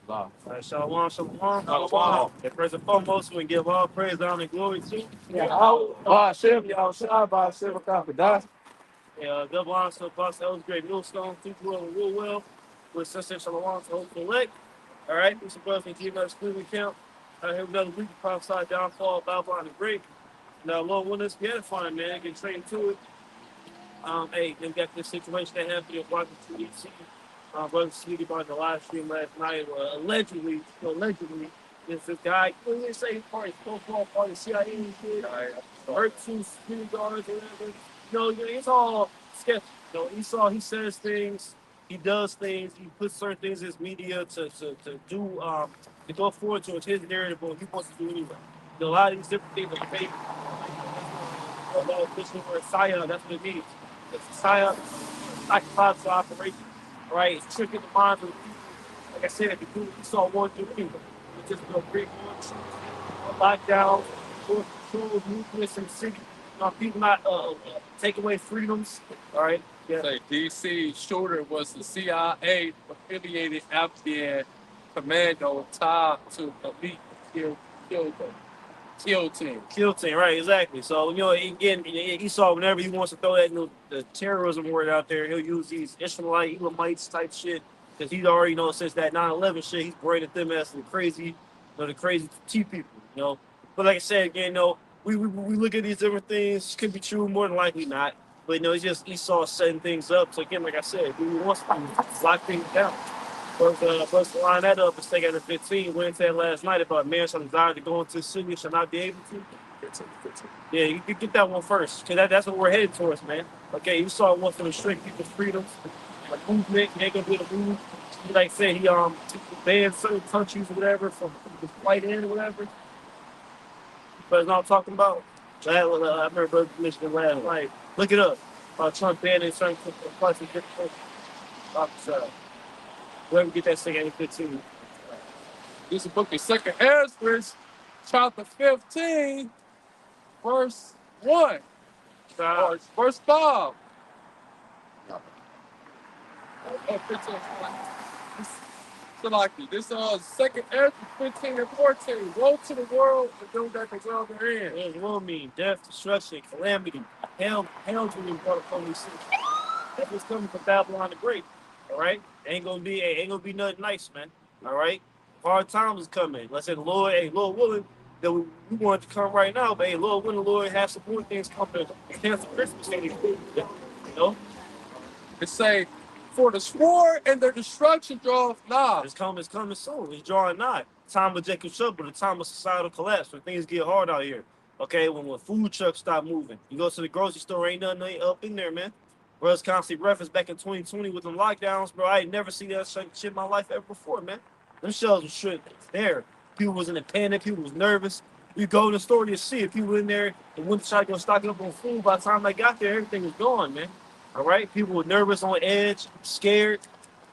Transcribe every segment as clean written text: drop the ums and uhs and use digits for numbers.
Wow. Shalom, shalom, Shalom. shalom. And first and foremost, we give all praise, honor, and glory to Hashem, Yahushua, Hashem, Kafadah. double honor to Apostle Elder Great Millstone, people will and rule well, with sister shalom to hope elect. All right, we suppose in GMS VA camp. Here another week of prophesied downfall of Babylon the Great. Now, Lord, when this get fine, man, get trained to it. Hey, they got this situation that happened in Washington, D.C. Brother Sneaky about the live stream last night. Allegedly, this guy, what did they say? Part of the CIA kid, hurt two security guards or whatever. It's all sketchy. He says things, he does things, he puts certain things in his media to go forward towards his narrative, but he wants to do anyway. A lot of these different things are fake. This word Saya, that's what it means. It's a Saya psychological operation. All right, it's tricking the minds of the people. Like I said, the people we saw one through people. It's just going to bring on lockdown, more control, movements in the city. People not take away freedoms. All right. Yeah. Say DC shooter was the CIA affiliated Afghan commando tied to elite kill, kill team. Kill team, right? Exactly. So again, Esau, whenever he wants to throw that the terrorism word out there, he'll use these Ishmaelite, Elamites type shit because he's already since that 9/11 shit, he's branded them as the crazy T people. But like I said again, we look at these different things. Could be true, more than likely not. But it's just Esau setting things up. So again, like I said, we wants to lock things down. First line that up and stay at the 15. Went into that last night about man shall desire to go into the city shall not be able to. Yeah, you get that one first. Cause that's what we're headed towards, man. Okay, you saw one for the restrict people's freedoms, like movement, he ain't gonna be able to move. He like said he banned certain countries or whatever from the flight in or whatever. But it's not what I'm talking about. I remember Brother Michigan last night. Look it up. Trump banning certain flights in different countries. Whoever get that thing at 15. This is book of Second Ezra, chapter 15, verse 1. Or verse 5. Oh, 15. So like this Second Ezra 15 and 14. Woe to the world and them that the world are in. It will mean death, destruction, calamity, hell to be brought upon these cities. That's what's coming from Babylon the Great. All right, ain't gonna be nothing nice, man. All right, hard times is coming. Let's say the Lord, Lord willing, that we want to come right now, but Lord willing, Lord has some more things coming. Cancel Christmas anything, you know. It say, for the sword and their destruction draweth nigh. It's coming soon. It's drawing nigh. Time of Jacob trouble, the time of societal collapse, when things get hard out here. Okay, when food trucks stop moving. You go to the grocery store, ain't nothing up in there, man. Brothers constantly reference back in 2020 with them lockdowns, bro. I ain't never seen that shit in my life ever before, man. Them shelves were shit there. People was in a panic, people was nervous. You go in the store to see if people in there and went to try to go stocking up on food. By the time they got there, everything was gone, man. All right, people were nervous, on edge, scared.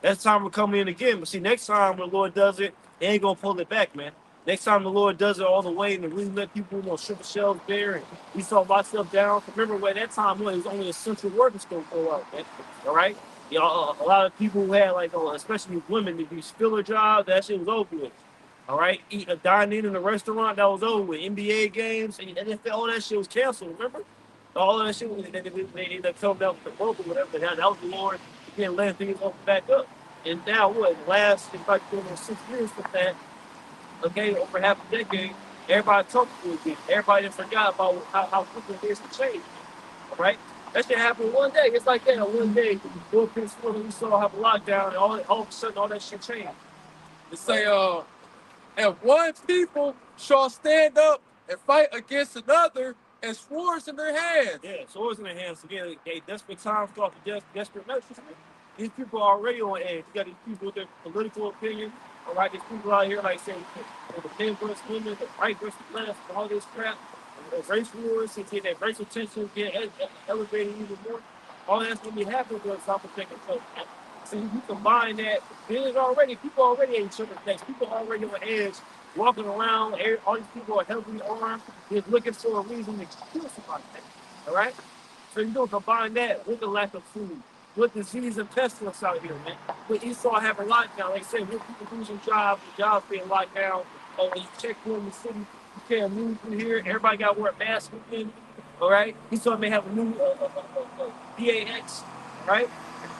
That's time we're coming in again. But see, next time when the Lord does it, they ain't gonna pull it back, man. Next time the Lord does it all the way and really let people strip the shelves bare and we saw lock stuff down. Remember where that time was, it was only essential workers gonna go out, man. All right? A lot of people who had especially women, if you spill a job, that shit was over with. All right, dining in a restaurant, that was over with. NBA games and NFL, all that shit was canceled. Remember, all of that shit they ended up coming down with the rope or whatever. That was the Lord again letting things open back up. And now what? Last, if I go 6 years with that, okay, over half a decade, everybody talked to it again. Everybody done forgot about how quickly this can change. All right, that shit happened one day. It's like that. One day, we saw have a lockdown, and all of a sudden, all that shit changed. It say, if one people shall stand up and fight against another and swords in their hands. Yeah, swords in their hands. Again, desperate times call for desperate measures. These people are already on edge. You got these people with their political opinion. All right, these people out here like saying the men versus women, the right versus left, all this crap. Race wars, and get that racial tension get elevated even more. All that's gonna be happening with South Africa. So you combine that, people already ain't sugar next. People already on edge, walking around. All these people are heavily armed, just looking for a reason to kill somebody. All right. So you don't combine that with the lack of food, with disease and pestilence out here, man. With Esau having lockdown, like I said, with people losing jobs, the jobs being locked down. When you check in the city, you can't move through here. Everybody got to wear masks within. All right. Esau may have a new VAX. All right.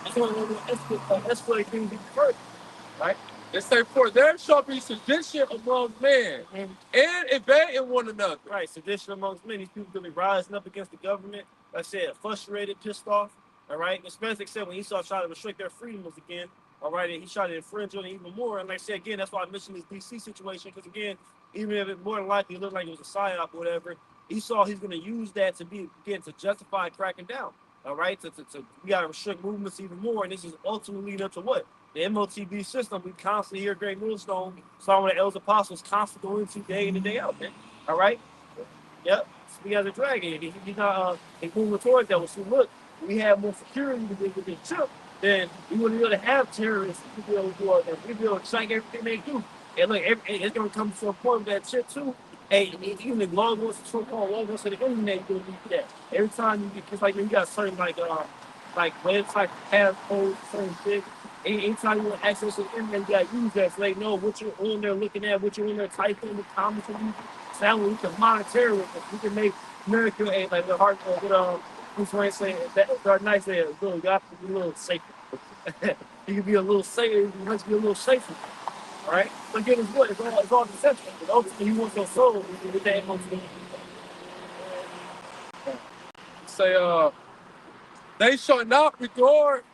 That's one of the escalate things even further. Right. They say, for there shall be sedition among men and invading one another. Right, sedition amongst men. These people gonna be rising up against the government. Like I said, frustrated, pissed off. All right, especially except when Esau tried to restrict their freedoms again. All right, and he tried to infringe on it even more. And like I said again, that's why I mentioned this DC situation because again, even if it more than likely looked like it was a psyop or whatever, Esau he's gonna use that to be again to justify cracking down. All right, we gotta restrict movements even more, and this is ultimately leading up to what? The MOTB system. We constantly hear Great Millstone, some of the elders apostles constantly going into day in and day out, man. All right. Yep. So we got a dragon. He's not moving towards that. So look, we have more security with this chip, then we wouldn't be able to have terrorists. We'd be able to do it. We'd be able to track everything they do. And look, it's gonna come to a point with that chip too. Hey, even the logos, so-called logos of the internet, you're gonna need that. Every time you get, cause like you got certain like website passcodes, certain shit. Anytime you want access to the internet, you gotta use that so they know what you're on there looking at, what you're in there typing, the comments you use. So that way we can monitor with it. We can make America like the heart with who's going to say that Dark Knight said, "Little, you have to be a little safer. You can be a little safer. You must be a little safer." All right. But again, it's what it's all deception. But ultimately, you want your soul with that emotion. Say, they shall not regard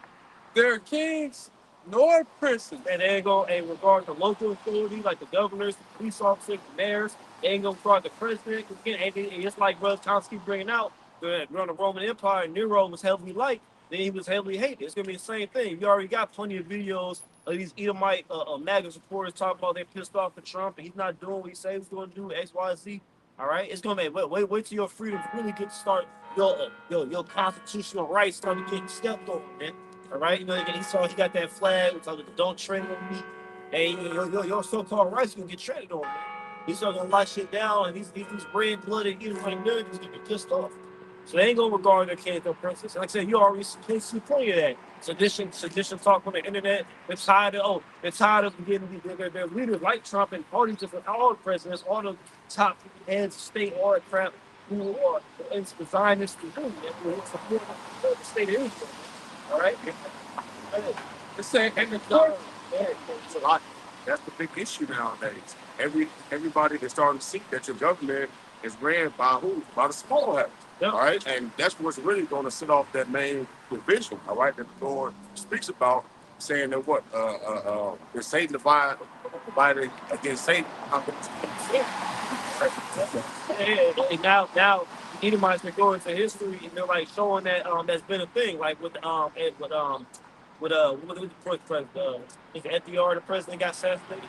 their kings nor princes. And they ain't gonna regard the local authorities like the governors, the police officers, the mayors. They ain't gonna regard the president. Again, and it's like Brother Thomas keep bringing out during the Roman Empire. Nero was heavily liked, then he was heavily hated. It's gonna be the same thing. You already got plenty of videos of these Edomite MAGA supporters talking about they pissed off at Trump and he's not doing what he said he's going to do X, Y, Z. All right, it's gonna be wait till your freedoms really get to start. Your constitutional rights start getting stepped on, man. All right, you know, he saw he got that flag, which was don't tread on me. Hey, your so-called rights gonna get treaded on, man. He's gonna lock shit down, and these red-blooded Edomite Americans gonna be pissed off. So they ain't gonna regard their kings or princes. Like I said, you already see plenty of that. Sedition talk on the internet. They're tired of getting their leaders like Trump and all these different, all the presidents, all the top heads of state, all that crap, who are Zionists to do, who support the state of Israel. All right. It's saying, and the court, it's a lot. That's the big issue nowadays. Everybody is starting to see that your government is ran by who? By the small hats. Yep. All right, and that's what's really going to set off that main division. All right, that the Lord speaks about, saying that what is Satan divided against Satan. And now Edomites been going into history and they're like showing that that's been a thing, like with the president, is FDR the president got assassinated?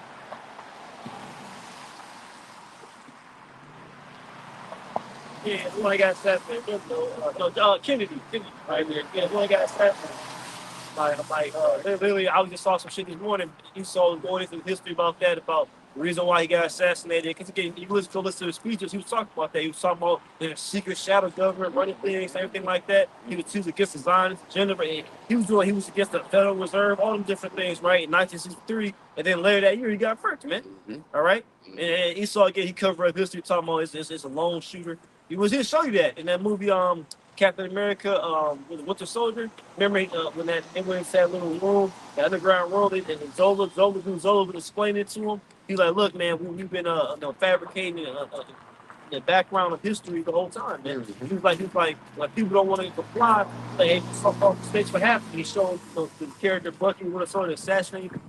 Yeah, the one that got assassinated. Kennedy, right there. Yeah, the one that got assassinated. Literally, I just saw some shit this morning. You saw going into history about that, about the reason why he got assassinated. Because again, you listen to the speeches, he was talking about that. He was talking about the secret shadow government running things, everything like that. He was against the Zionist agenda. He was against the Federal Reserve, all them different things, right? In 1963, and then later that year, he got murdered, man. Mm-hmm. All right, and Esau again, he covered up history talking about it's a lone shooter. He was here to show you that in that movie, Captain America, with the Winter Soldier. Remember when that went inside that little room, the underground world, and Zola would explain it to him. He's like, "Look, man, we've been fabricating the background of history the whole time, man." Mm-hmm. He's like, people don't want to comply. Like, hey, so-called mistakes what happened. He showed the character Bucky Winter Soldier assassinated.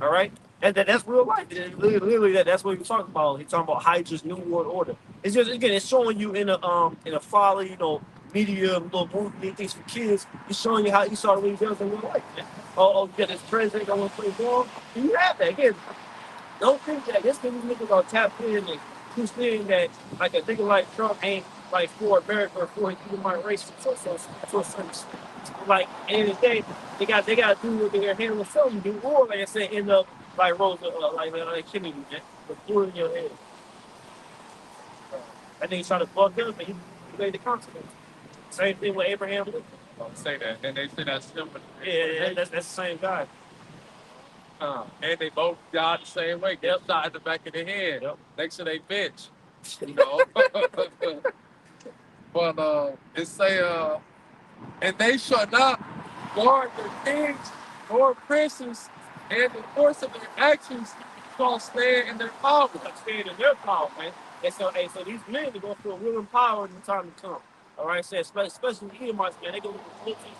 All right. And that's real life. Literally, that's what he was talking about. He's talking about Hydra's New World Order. It's just again, it's showing you in a folly, media, little movie things for kids. He's showing you how Esau really does in real life. Man. Yeah, this president don't want to play ball. You have that again. Don't think that this thing niggas are tapped in and who's saying that like a nigga like Trump ain't like for America or for human race for like at the end of the day they got to do what they're handling something do or like I said end up like Rosa like killing you, man, with blue in your head. I think he's trying to fuck up and he made the consequence. Same thing with Abraham Lincoln. Don't say that. And they say that's similar. Yeah, that's the same guy. And they both died the same way. Get shot in the back of the head. Yep. Next to their bitch. You know. But it say and they shall not guard their kings or princes, and the course of their actions shall stand in their power. Stand in their power, man. And so these men are going to feel real empowered in the time to come. All right, so especially the Edomites, man, they go with the politics,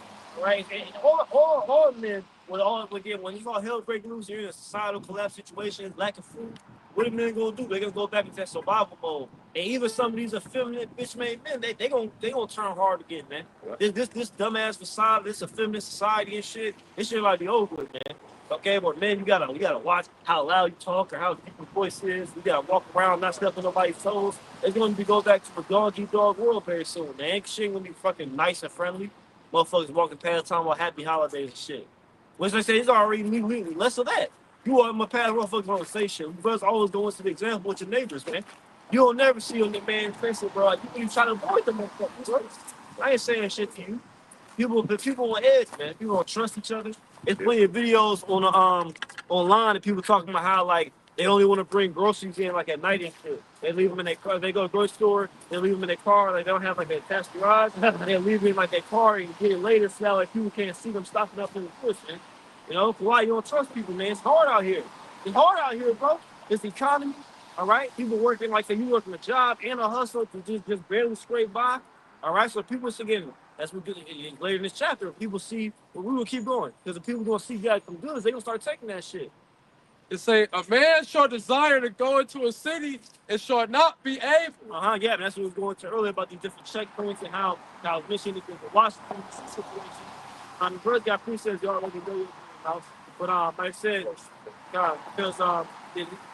right? And all men, when you all hell break loose, you're in a societal collapse situation, lack of food. What are men gonna do? They're gonna go back into that survival mode. And even some of these effeminate bitch-made men, they gonna turn hard again, man. This dumbass facade, this effeminate society and shit, this shit like the over with, man. Okay, but man, you gotta watch how loud you talk or how deep your voice is. You gotta walk around, not step on nobody's toes. It's gonna go back to a dog world very soon, man. Shit gonna be fucking nice and friendly. Motherfuckers walking past talking about happy holidays and shit. Which they say is already legally less of that. You are in my past motherfuckers want to say shit. You brothers always go into the example with your neighbors, man. You don't never see on the man face, bro. You try to avoid them motherfuckers, bro. I ain't saying shit to you. People on edge, man. People don't trust each other. It's plenty of videos on online of people talking about how like they only want to bring groceries in like at night and shit. They leave them in their car. They go to the grocery store. They leave them in their car. Like they don't have like an attached garage. They leave them in like their car and get it later. So now like people can't see them stopping up in the push, man. You know, for why you don't trust people, man? It's hard out here. It's hard out here, bro. It's the economy. All right, people working like say you working a job and a hustle to just barely scrape by. All right, so people are getting. That's what later in this chapter. People see, well, we will keep going because the people gonna see God come good. They gonna start taking that shit. It say a man shall desire to go into a city and shall not be able. Yeah, that's what we was going to earlier about these different checkpoints and how Michigan is the Washington situation. The birds got precepts y'all already know about, but like I said, because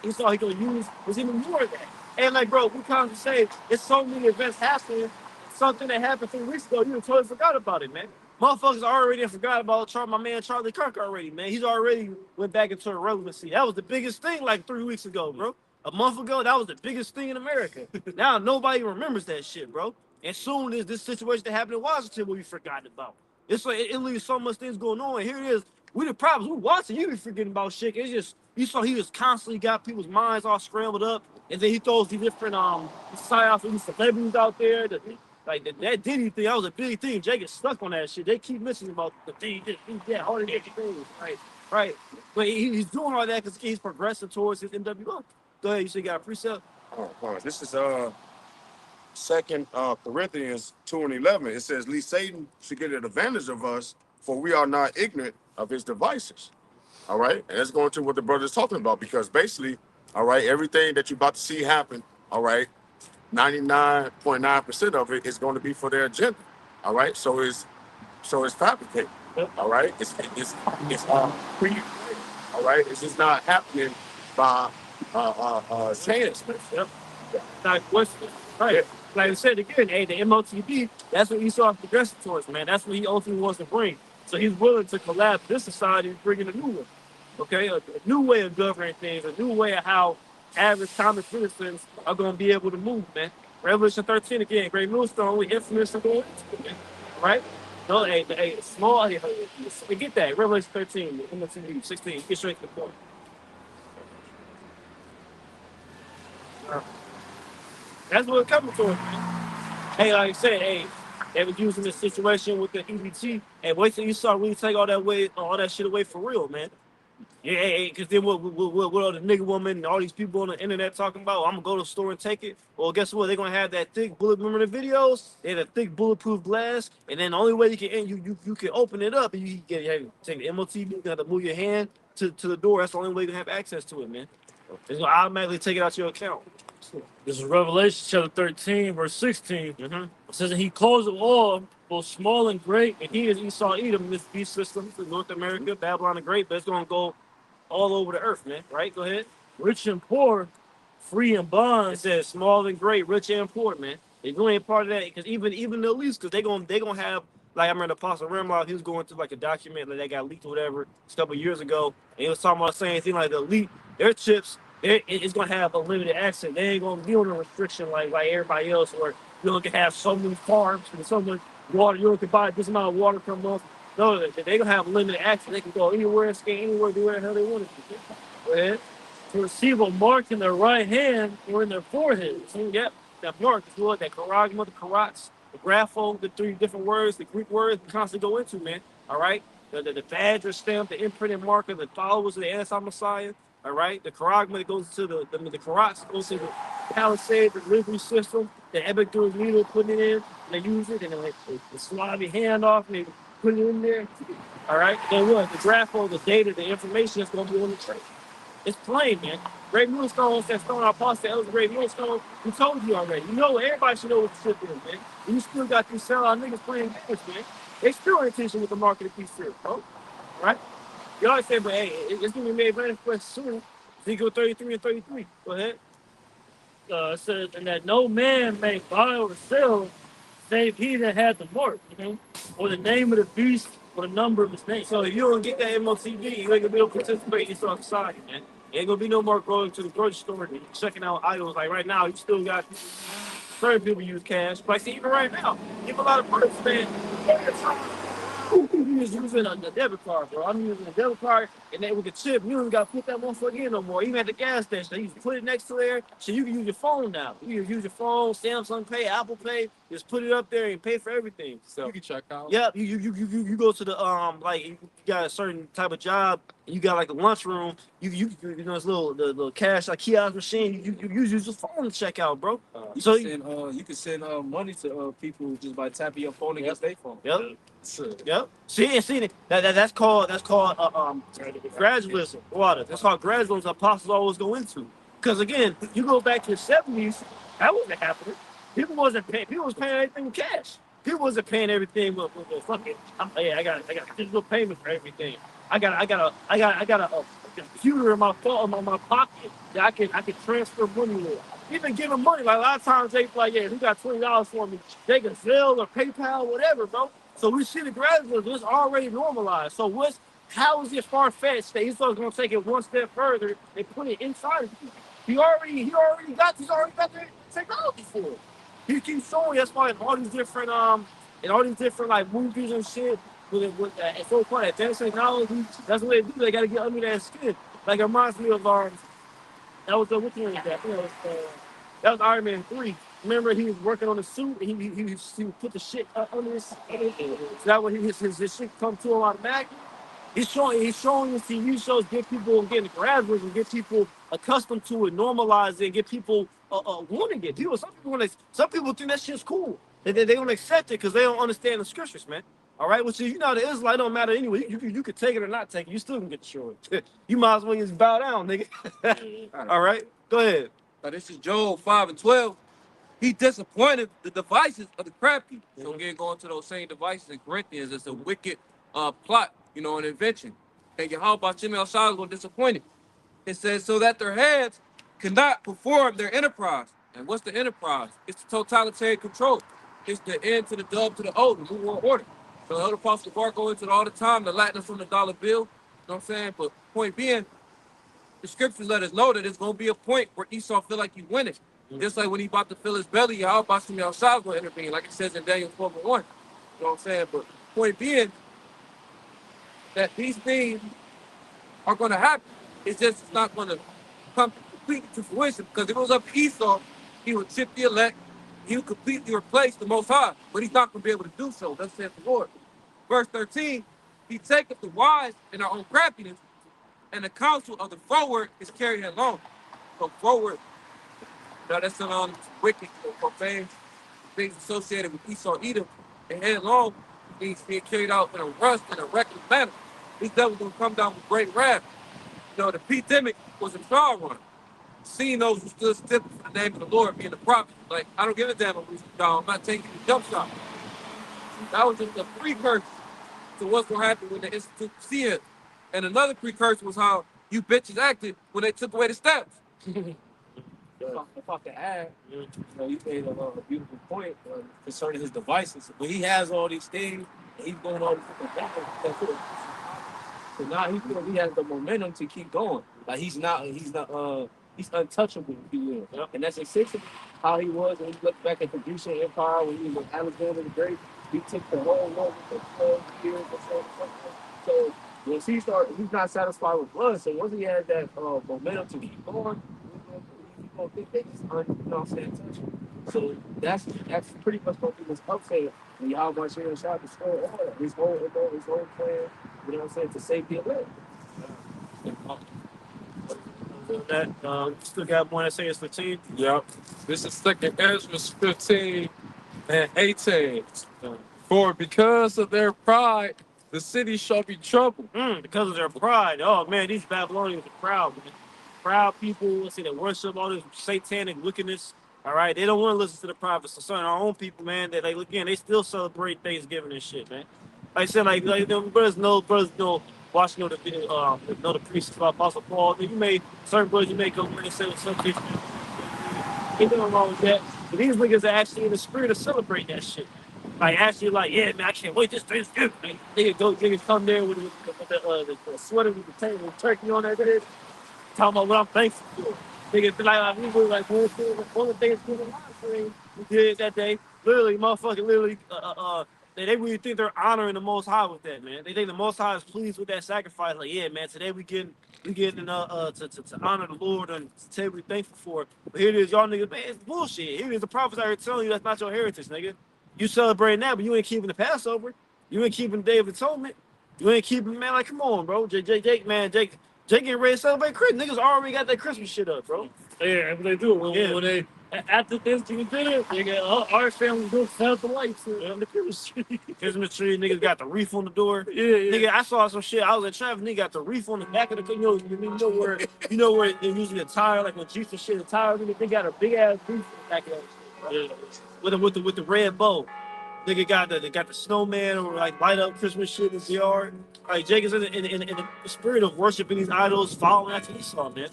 he saw he gonna use was even more of that. And like, bro, we kind of say it's so many events happening. Something that happened 3 weeks ago, you totally forgot about it, man. Motherfuckers already forgot about my man Charlie Kirk already, man. He's already went back into irrelevancy. That was the biggest thing like 3 weeks ago, bro. A month ago, that was the biggest thing in America. Now nobody remembers that shit, bro. And soon as this situation that happened in Washington will be forgotten about. It's like it leaves so much things going on. Here it is. We the problems. We watching you be forgetting about shit. It's just you saw he just constantly got people's minds all scrambled up, and then he throws these different psyops with these celebrities out there. Like that Diddy thing, that was a big thing. Jay gets stuck on that shit. They keep mentioning about the thing, yeah, all the different things, right. But he's doing all that because he's progressing towards his NWO. Go ahead, you say you got a precept. This is 2 Corinthians 2:11. It says, "Lest Satan should get an advantage of us, for we are not ignorant of his devices." All right, and that's going to what the brother's talking about because basically, all right, everything that you're about to see happen, all right. 99.9% of it is going to be for their agenda. All right, so it's fabricated. All right, it's pre. All right, it's just not happening by chance. Yep. Not question. Right. Yeah. Like I said again, hey, the MOTB, that's what Esau's progressing towards, man. That's what he ultimately wants to bring. So he's willing to collapse this society and bring in a new one. Okay, a new way of governing things, a new way of how average common citizens are going to be able to move, man. Revelation 13 again, great millstone, we infamous and going into it, right? No, hey, small, get that. Revelation 13, MOTB 16, get straight to the point. That's what it's coming towards, man. Hey, like I said, hey, they was using this situation with the EBT, and wait till you start really take all that shit away for real, man. Yeah, because then what all the nigga woman and all these people on the internet talking about, I'm gonna go to the store and take it. Well, guess what? They're gonna have that thick remember the videos? They had a thick bulletproof glass, and then the only way you can open it up and you can take the MOTB, you have to move your hand to the door. That's the only way you can have access to it, man. It's gonna automatically take it out your account. This is Revelation chapter 13, verse 16. Mm-hmm. It says that he calls it all, both small and great. And he is Esau Edom, this beast system for North America, Babylon the Great, but it's gonna go all over the earth, man. Right? Go ahead. Rich and poor, free and It bond. says small and great, rich and poor, man. If you ain't part of that, because even the elites, because they gonna have, like I remember the Apostle Remlov, he was going through like a document that got leaked or whatever a couple of years ago, and he was talking about the same thing like the elite, their chips, it's gonna have a limited access. They ain't gonna be on a restriction like everybody else, where you can have so many farms and so much water. You can buy this amount of water per month. No, they don't have limited access. They can go anywhere, skate anywhere, do whatever the hell they want to do. Go ahead. To receive a mark in their right hand or in their forehead. So, yep, that mark is what that charagma, the karats, the grapho, the three different words, the Greek words we constantly go into, man. All right. The badge or stamp, the imprinted marker, the followers of the anti-messiah. All right. The charagma that goes to the karats goes to the palisade, the delivery system, the epic needle putting it in, and they use it, and they swab your hand off and they put it in there. All right. Then what? The grapho, the data, the information that's going to be on the tray. It's plain, man. Great Moonstone said Stone Apostle, that was Great Moonstone. We told you already. You know, everybody should know what the shit is, man. And you still got these sellout niggas playing games, man. They still ain't teaching what the market of piece is, bro. Right? You always say, but hey, it's gonna be made manifest soon. Ezekiel 33 and 33. Go ahead. It says, and that no man may buy or sell save he that had the mark, or the name of the beast, or the number of his name. So if you don't get that MOCD, you ain't gonna be able to participate in your society, man. Ain't gonna be no more going to the grocery store and checking out items. Like right now, you still got certain people use cash. But see, even right now, give a lot of perks, man. You just using a debit card, bro. I'm using a debit card, and then with the chip, you don't got to put that motherfucker in no more. Even at the gas station, you just put it next to there, so you can use your phone now. You can use your phone, Samsung Pay, Apple Pay, just put it up there and pay for everything. So You can check out. yep, you go to the like you got a certain type of job, and you got like a lunchroom. You know this little cash like kiosk machine. You use your phone to check out, bro. So You can send money to people just by tapping your phone against their phone. Yep. Yep. See that's called gradualism. Water. That's called gradualism. Apostles always go into. Because again, you go back to the 70s, that wasn't happening. People wasn't paying. People was paying everything with cash. People wasn't paying everything with fucking. I got digital payment for everything. I got a computer in my phone, in my pocket that I can transfer money with. Even giving money, like a lot of times they like, yeah, who got $20 for me? They can Zelle or PayPal, whatever, bro. So we see the graduates, it's already normalized. So how is it far-fetched that he's gonna take it one step further and put it inside of you? He already got the technology for it. He keeps showing. That's why in all these different like movies and shit with so-called advanced technology, that's what they do. They gotta get under that skin. Like it reminds me of that was which one was that? That was Iron Man 3. Remember he was working on the suit and he would put the shit under his. So that way his shit come to him automatically. He's showing his TV shows, get people getting graduates and get people accustomed to it, normalize it, get people wanting it. Some people think that shit's cool. They don't accept it because they don't understand the scriptures, man. All right, which is the Israelite don't matter anyway. You could take it or not take it. You still can get destroyed. You might as well just bow down, nigga. All right, go ahead. Now this is Job 5 and 12. He disappointed the devices of the crafty. So again, going to those same devices in Corinthians, it's a wicked plot, an invention. And Yahweh Shimei Shah is going to disappoint it. It says, so that their heads cannot perform their enterprise. And what's the enterprise? It's the totalitarian control. It's the N to the dub to the O, the New World Order. So the other Apostle Bar go into it all the time, the Latin from the dollar bill. You know what I'm saying? But point being, the scriptures let us know that there's going to be a point where Esau feel like he winning. Just like when he about to fill his belly, how about some outside going to intervene, like it says in Daniel 12:1. You know what I'm saying? But point being that these things are going to happen. It's not going to come completely to fruition, because if it was up to Esau, he would chip the elect, he would completely replace the Most High, but he's not going to be able to do so. Thus saith the Lord. Verse 13, he taketh the wise in our own craftiness, and the counsel of the froward is carried along. So froward, that's some wicked, profane things associated with Esau, Edom, and headlong things being carried out in a rust and a reckless manner. These devils going to come down with great wrath. The pandemic was a trial run. Seeing those who stood still for the name of the Lord, being the prophet, like, I don't give a damn about y'all. I'm not taking the jump shot. That was just a precursor to what's going to happen when the Institute see it. And another precursor was how you bitches acted when they took away the steps. If I can add, you made a beautiful point concerning his devices. When he has all these things, and he's going all these different things, so now he has the momentum to keep going. Like he's untouchable, if you will. Yep. And that's essentially how he was when he looked back at the Grecian Empire when he was with Alexander the Great. He took the whole load for 12 years or something. So once he started, he's not satisfied with blood. So once he had that momentum to keep going, he's gonna think that he's you know what I'm saying, touch him. So that's pretty much what he was upset when y'all watch him shot the score all that. His whole plan, you know what I'm saying, to save the elect. That still got one that says 15. Yep. This is second Ezra 15 and 18. For because of their pride, the city shall be troubled. Because of their pride. Oh man, these Babylonians are proud, man. Proud people, let's say, that worship all this satanic wickedness. All right, they don't want to listen to the prophets. So our own people, man, that like again, they still celebrate Thanksgiving and shit, man. Like I said, like them brothers know, watch know the priests about Apostle Paul. Certain brothers you may go and say something. Ain't nothing wrong with that. But these niggas are actually in the spirit of celebrating that shit. Like actually, like, yeah, man, I can't wait this Thanksgiving. Like, niggas come there with the sweater with the table with turkey on that head, talking about what I'm thankful for. Niggas be like, we were like, one of the Thanksgiving live stream we did that day. Literally, motherfucking, they really think they're honoring the Most High with that, man. They think the Most High is pleased with that sacrifice. Like, yeah, man, today we getting to honor the Lord and to tell you we're thankful for it. But here it is, y'all niggas, man, it's bullshit. Here it is, the prophets out here telling you that's not your heritage, nigga. You celebrating that, but you ain't keeping the Passover. You ain't keeping the Day of Atonement. You ain't keeping, man, like, come on, bro. Jake getting ready to celebrate Christmas. Niggas already got that Christmas shit up, bro. Yeah, what they do when they after Thanksgiving dinner, they get our family go set up the lights on the Christmas tree. Christmas tree, niggas got the wreath on the door. Yeah. Nigga, I saw some shit. I was at traffic, nigga got the wreath on the back of the, you know where they're using the tire, like when Jesus shit the tire, they got a big ass wreath on the back of that shit, bro. With the red bow. Nigga got the snowman or like light up Christmas shit in his yard. Like Jake is in the spirit of worshiping these idols, following after Esau, man.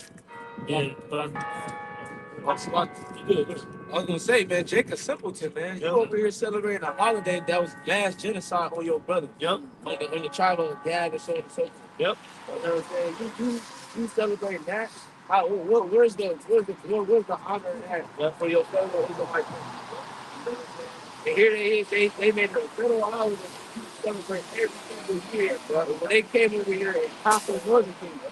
Yeah, but I was gonna say, man, Jake a simpleton, man. You over here celebrating a holiday that was mass genocide on your brother. Yep. On the tribe of Gad and so on and so forth. Yep. You know what I'm saying? You celebrate that. Where's the honor in that for your fellow Israelite? And here they made a federal holiday to celebrate every single year, bro. When they came over here and conquered Northern Kingdom.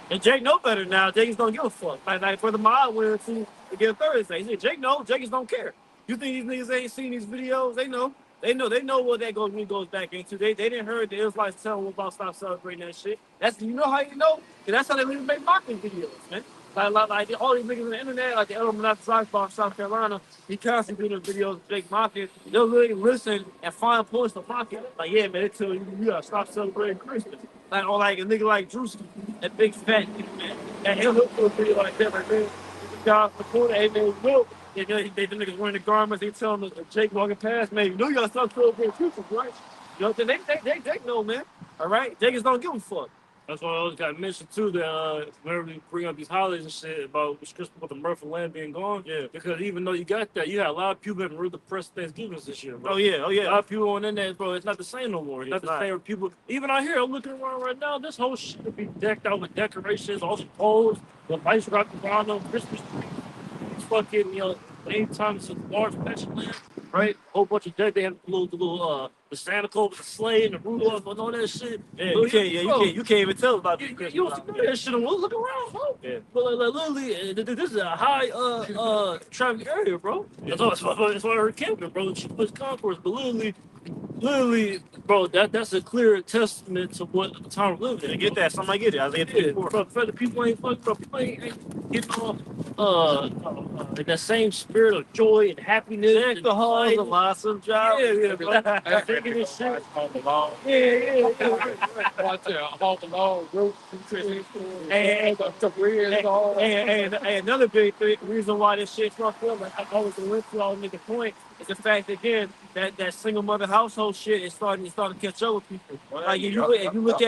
And Jake know better now. Jake just don't give a fuck. Like for the mod winner to get Thursday. He said, Jake just don't care. You think these niggas ain't seen these videos? They know. They know what that goes back into. They didn't heard the Israelites tell them about stop celebrating that shit. That's you know how you know? Cause that's how they really make mocking videos, man. Like all these niggas on the internet, like the Element from South Carolina, he constantly doing videos of Jake mocking. They'll really listen and find points to mock it. Like, yeah, man, they tell you gotta stop celebrating Christmas. Like, or like a nigga like Drewski, that big fat nigga, man. And he'll look for a video like that, like, man, this guy from the corner, hey man, Will. Yeah, they the niggas wearing the garments, they tell them Jake walking past, man, you know you gotta stop celebrating Christmas, right? You know, they know, man. All right? Jake don't give a fuck. that's why I always got mentioned too that whenever we bring up these holidays and shit about Christmas with the Murphy land being gone. Yeah. Because even though you got that, you had a lot of people having real depressed Thanksgivings this year, bro. Oh yeah. A lot of people on the internet, bro. It's not the same no more. It's not the same. People, even out here, I'm looking around right now. This whole shit will be decked out with decorations, all the poles, the lights wrapped around them, Christmas trees. It's fucking, anytime it's a large patch of land, right? Whole bunch of deck. They have the Santa Claus, the sleigh, and the Rudolph, and all that shit. Yeah, you can't even tell about the Christmas. You don't see that shit. Look around, bro. Yeah. But like literally, this is a high traffic area, bro. That's why I heard camping, bro. She puts concourse, but literally, bro, that's a clear testament to what the time we're living in. Get that? Somebody get it. I think Yeah, bro, the people ain't fucking, bro. People ain't getting off like that same spirit of joy and happiness. Check the halls of awesome job. Yeah, bro. Thinking this shit. Yeah. Watch it, Home Alone, Roots, And another big reason why this shit fucked up, like I always went to all make a point, is the fact again that single mother household shit is starting to catch up with people. Like if you look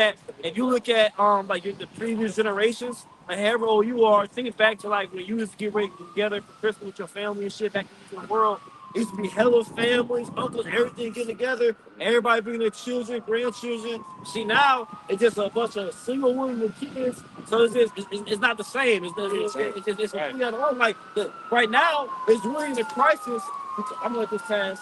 at like the previous generations, like however old you are, thinking back to like when you used to get ready together for Christmas with your family and shit back in the world. It used to be hella families, uncles, everything getting together, everybody bringing their children, grandchildren. See now it's just a bunch of single women with kids, so it's not the same. It's completely out of order. Like, right now, it's really the crisis. I'm gonna let this pass.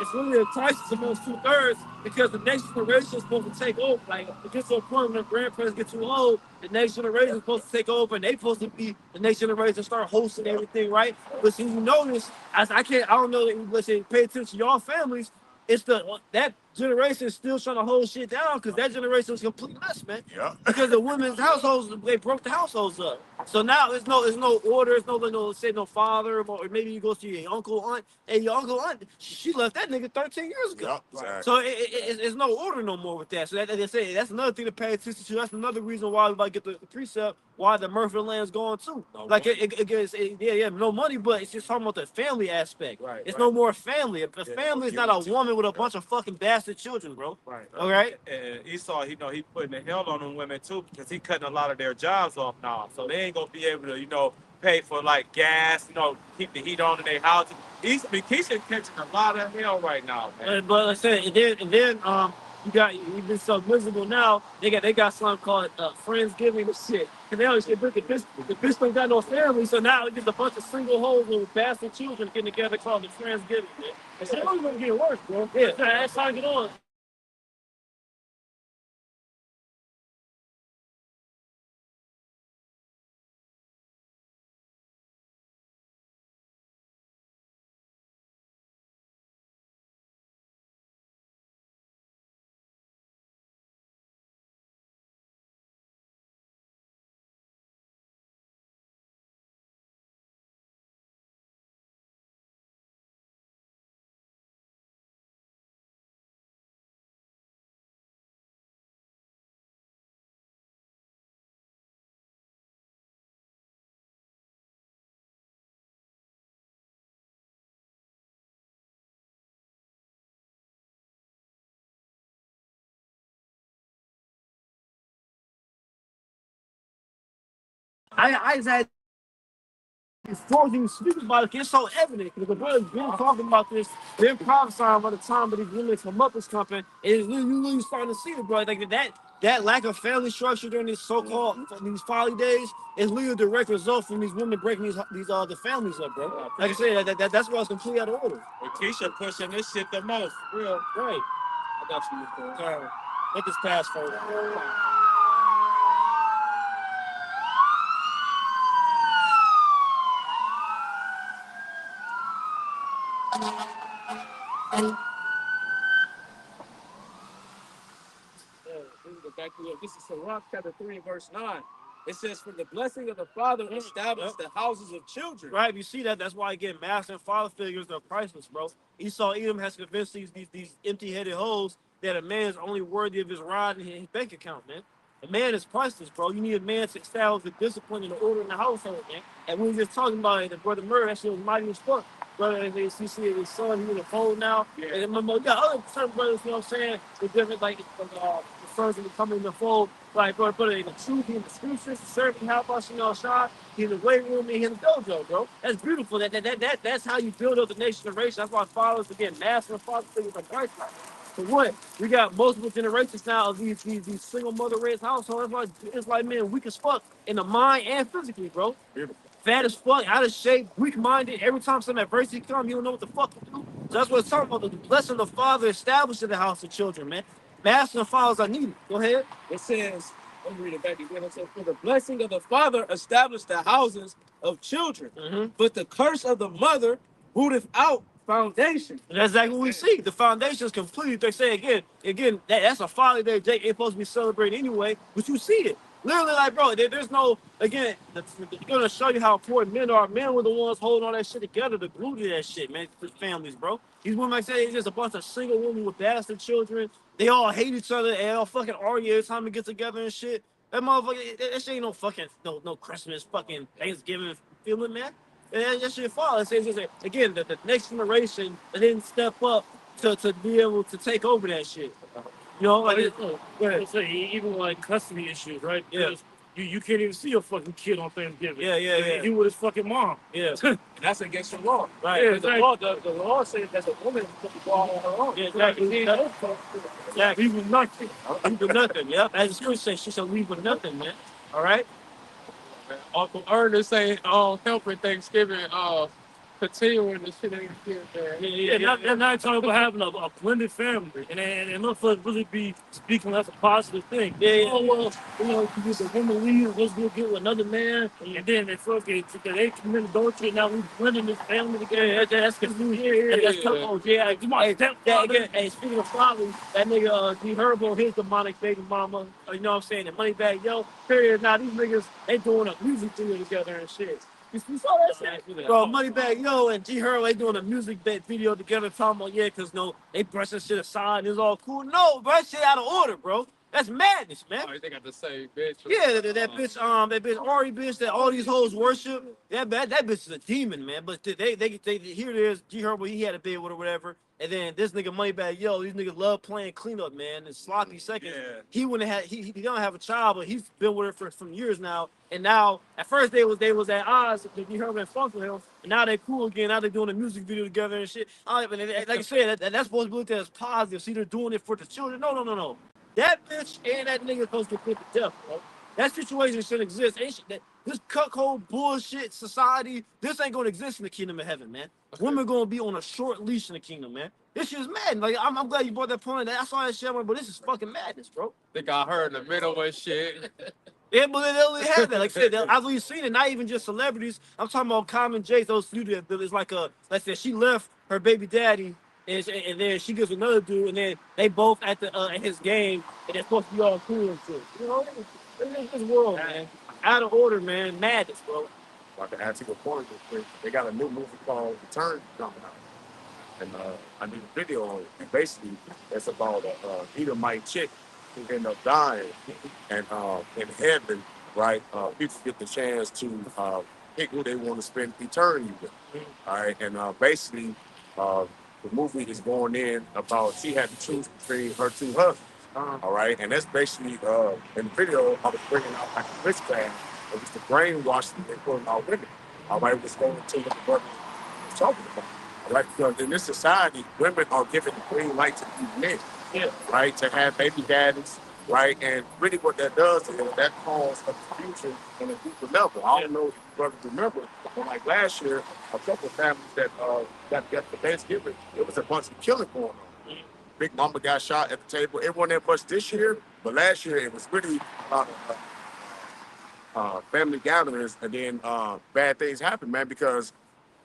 it's really a crisis amongst 2/3 because the next generation is supposed to take over. Like, it gets to a point when the grandparents get too old, the next generation is supposed to take over, and they supposed to be the next generation start hosting everything, right? But see, you notice, as I don't know, let's say, pay attention to y'all families. It's that generation is still trying to hold shit down because that generation is complete mess, man. Yeah. Because the women's households, they broke the households up. So now there's no order, there's no father, or maybe you go to your uncle, aunt, and your uncle, aunt, she left that nigga 13 years ago. Yeah, exactly. So it's no order no more with that. So they say that's another thing to pay attention to. That's another reason why we like get the precept why the Murphy land's going too. No Like money. yeah, no money, but it's just talking about the family aspect. Right, It's right. no more family. A Yeah, family is no not a unity. woman with a bunch of fucking bastard children, bro. Right. All right. And Esau, he putting the hell on them women too because he cutting a lot of their jobs off now. So they ain't gonna be able to, pay for like gas, keep the heat on in their houses. Keisha catching a lot of hell right now, man. But like I said, and then you've been so miserable now. They got something called Friendsgiving and shit. And they always get the bitch don't got no family, so now it's just a bunch of single hoes with bastard children getting together called the Friendsgiving. Man. It's only gonna get worse, bro. Yeah, that's how I get on. I just had before you speak about it, it's so evident because the brother's been talking about this, been prophesying by the time that these women come up with something, and you really starting to see it, bro. Like that lack of family structure during these so-called these folly days is literally a direct result from these women breaking these the families up, bro. Like I said, that's why it's completely out of order. And Keisha pushing this shit the most. Real. Right. I got you, Nicole. Sorry. Let this pass first. This is Sirach chapter 3, verse 9. It says, "For the blessing of the father established the houses of children." Right, you see that? That's why I get master and father figures are priceless, bro. Esau Edom has convinced these empty-headed hoes that a man is only worthy of his rod and his bank account, man. A man is priceless, bro. You need a man to establish the discipline and the order in the household, man. And we were just talking about it, the brother Murray, that shit was mighty as fuck. Brother, you see his son, he in the fold now. Yeah. And remember, other certain brothers, you know what I'm saying? The different, like, the sons that come in the fold, like, brother, in the truth, he in the scriptures, the serving, how about, shot. He in the weight room, he in the dojo, bro. That's beautiful. That's how you build up the next generation. That's why fathers again, master and father figures are priceless. For what? We got multiple generations now of these single mother raised households. It's like man, weak as fuck in the mind and physically, bro. Beautiful. Fat as fuck, out of shape, weak minded. Every time some adversity comes, you don't know what the fuck to do. So that's what it's talking about. The blessing of the father established in the house of children, man. Master and fathers are needed. Go ahead. It says, let me read it back again. It says, "For the blessing of the father established the houses of children, but the curse of the mother rooteth out foundation." And that's exactly what we see. The foundation is complete. They say again, that's a folly that Jake ain't supposed to be celebrating anyway, but you see it. Literally, like, bro, there's no, again, it's going to show you how important men are. Men were the ones holding all that shit together, the glue to that shit, man, for families, bro. These women, like I say, it's just a bunch of single women with bastard children. They all hate each other. They all fucking argue every time we get together and shit. That motherfucker, that shit ain't no fucking, no Christmas, fucking Thanksgiving feeling, man. And that shit fall. It's just, again, the next generation didn't step up to be able to take over that shit. You know, like, Go ahead. So even like custody issues, right? Yeah. Because you can't even see your fucking kid on Thanksgiving. Yeah. He with his fucking mom. Yeah. That's against the law. Right. Yeah, The exactly. law, the law says that the woman can go out on her own. Yeah, exactly. Exactly. Leave with nothing. Leave with nothing. Yep. As the scripture says, she shall leave with nothing, man. All right. Uncle Ernest ain't helping Thanksgiving continuing the shit ain't here, man. Yeah. Not talking about having a blended family, and look for it really be speaking that's a positive thing. Oh well, you the woman leave, let's go get with another man, and then they commit adultery. Now we blending this family together. That's confusing. That's come yeah. Come on, hey, speaking of fathers, that nigga G Herbo, his demonic baby mama. You know what I'm saying? The Moneybag Yo. Period. Now these niggas they doing a music video together and shit. You saw that shit? Bro, Moneybag Yo and G Herbo, they doing a music video together, talking about, yeah, because no, they brush that shit aside and it's all cool. No, bro, that shit out of order, bro. That's madness, man. Oh, they got the same bitch. Yeah, that bitch Ari bitch that all these hoes worship. That bitch is a demon, man. But they here it is. G Herbo, he had a bid with or whatever. And then this nigga Moneybag Yo, these niggas love playing cleanup, man. And sloppy seconds. Yeah. He wouldn't have he don't have a child, but he's been with her for some years now. And now at first they was at odds. G Herbo and fucked with him. And now they cool again. Now they doing a music video together and shit. Like I said, that's supposed to be looked at as positive. See, they're doing it for the children. No. That bitch and that nigga supposed to get put to death, bro. That situation shouldn't exist. This cuckold bullshit society, this ain't gonna exist in the kingdom of heaven, man. Women gonna be on a short leash in the kingdom, man. This shit is mad. Like I'm glad you brought that point. I saw that shit, but this is fucking madness, bro. They got her in the middle and shit. Yeah, but they only have that. Like I said, I've really seen it. Not even just celebrities. I'm talking about Common J. Those few that it's like like I said, she left her baby daddy. And then she gets another dude, and then they both at his game, and they're supposed to be all cool and shit. You know, this world, man, out of order, man, madness, bro. Like to add to your point, they got a new movie called Return coming out, and I did a video on it. Basically, it's about a Edomite chick who ended up dying, and in heaven, right? People get the chance to pick who they want to spend eternity with. All right, and basically. The movie is going in about she had to choose between her two husbands. All right, and that's basically in the video I was bringing out like a witchcraft. It was the brainwashing they put on women. All right, was going to what the brother was talking about. All right, because in this society, women are given the green light to be men. Yeah. Right, to have baby daddies. Right, and really what that does is that causes a confusion on a deeper level. I don't know if you brothers remember, but like last year, a couple of families that got for Thanksgiving, it was a bunch of killing going on. Big Mama got shot at the table. It wasn't that much this year, but last year it was really family gatherings, and then bad things happen, man, because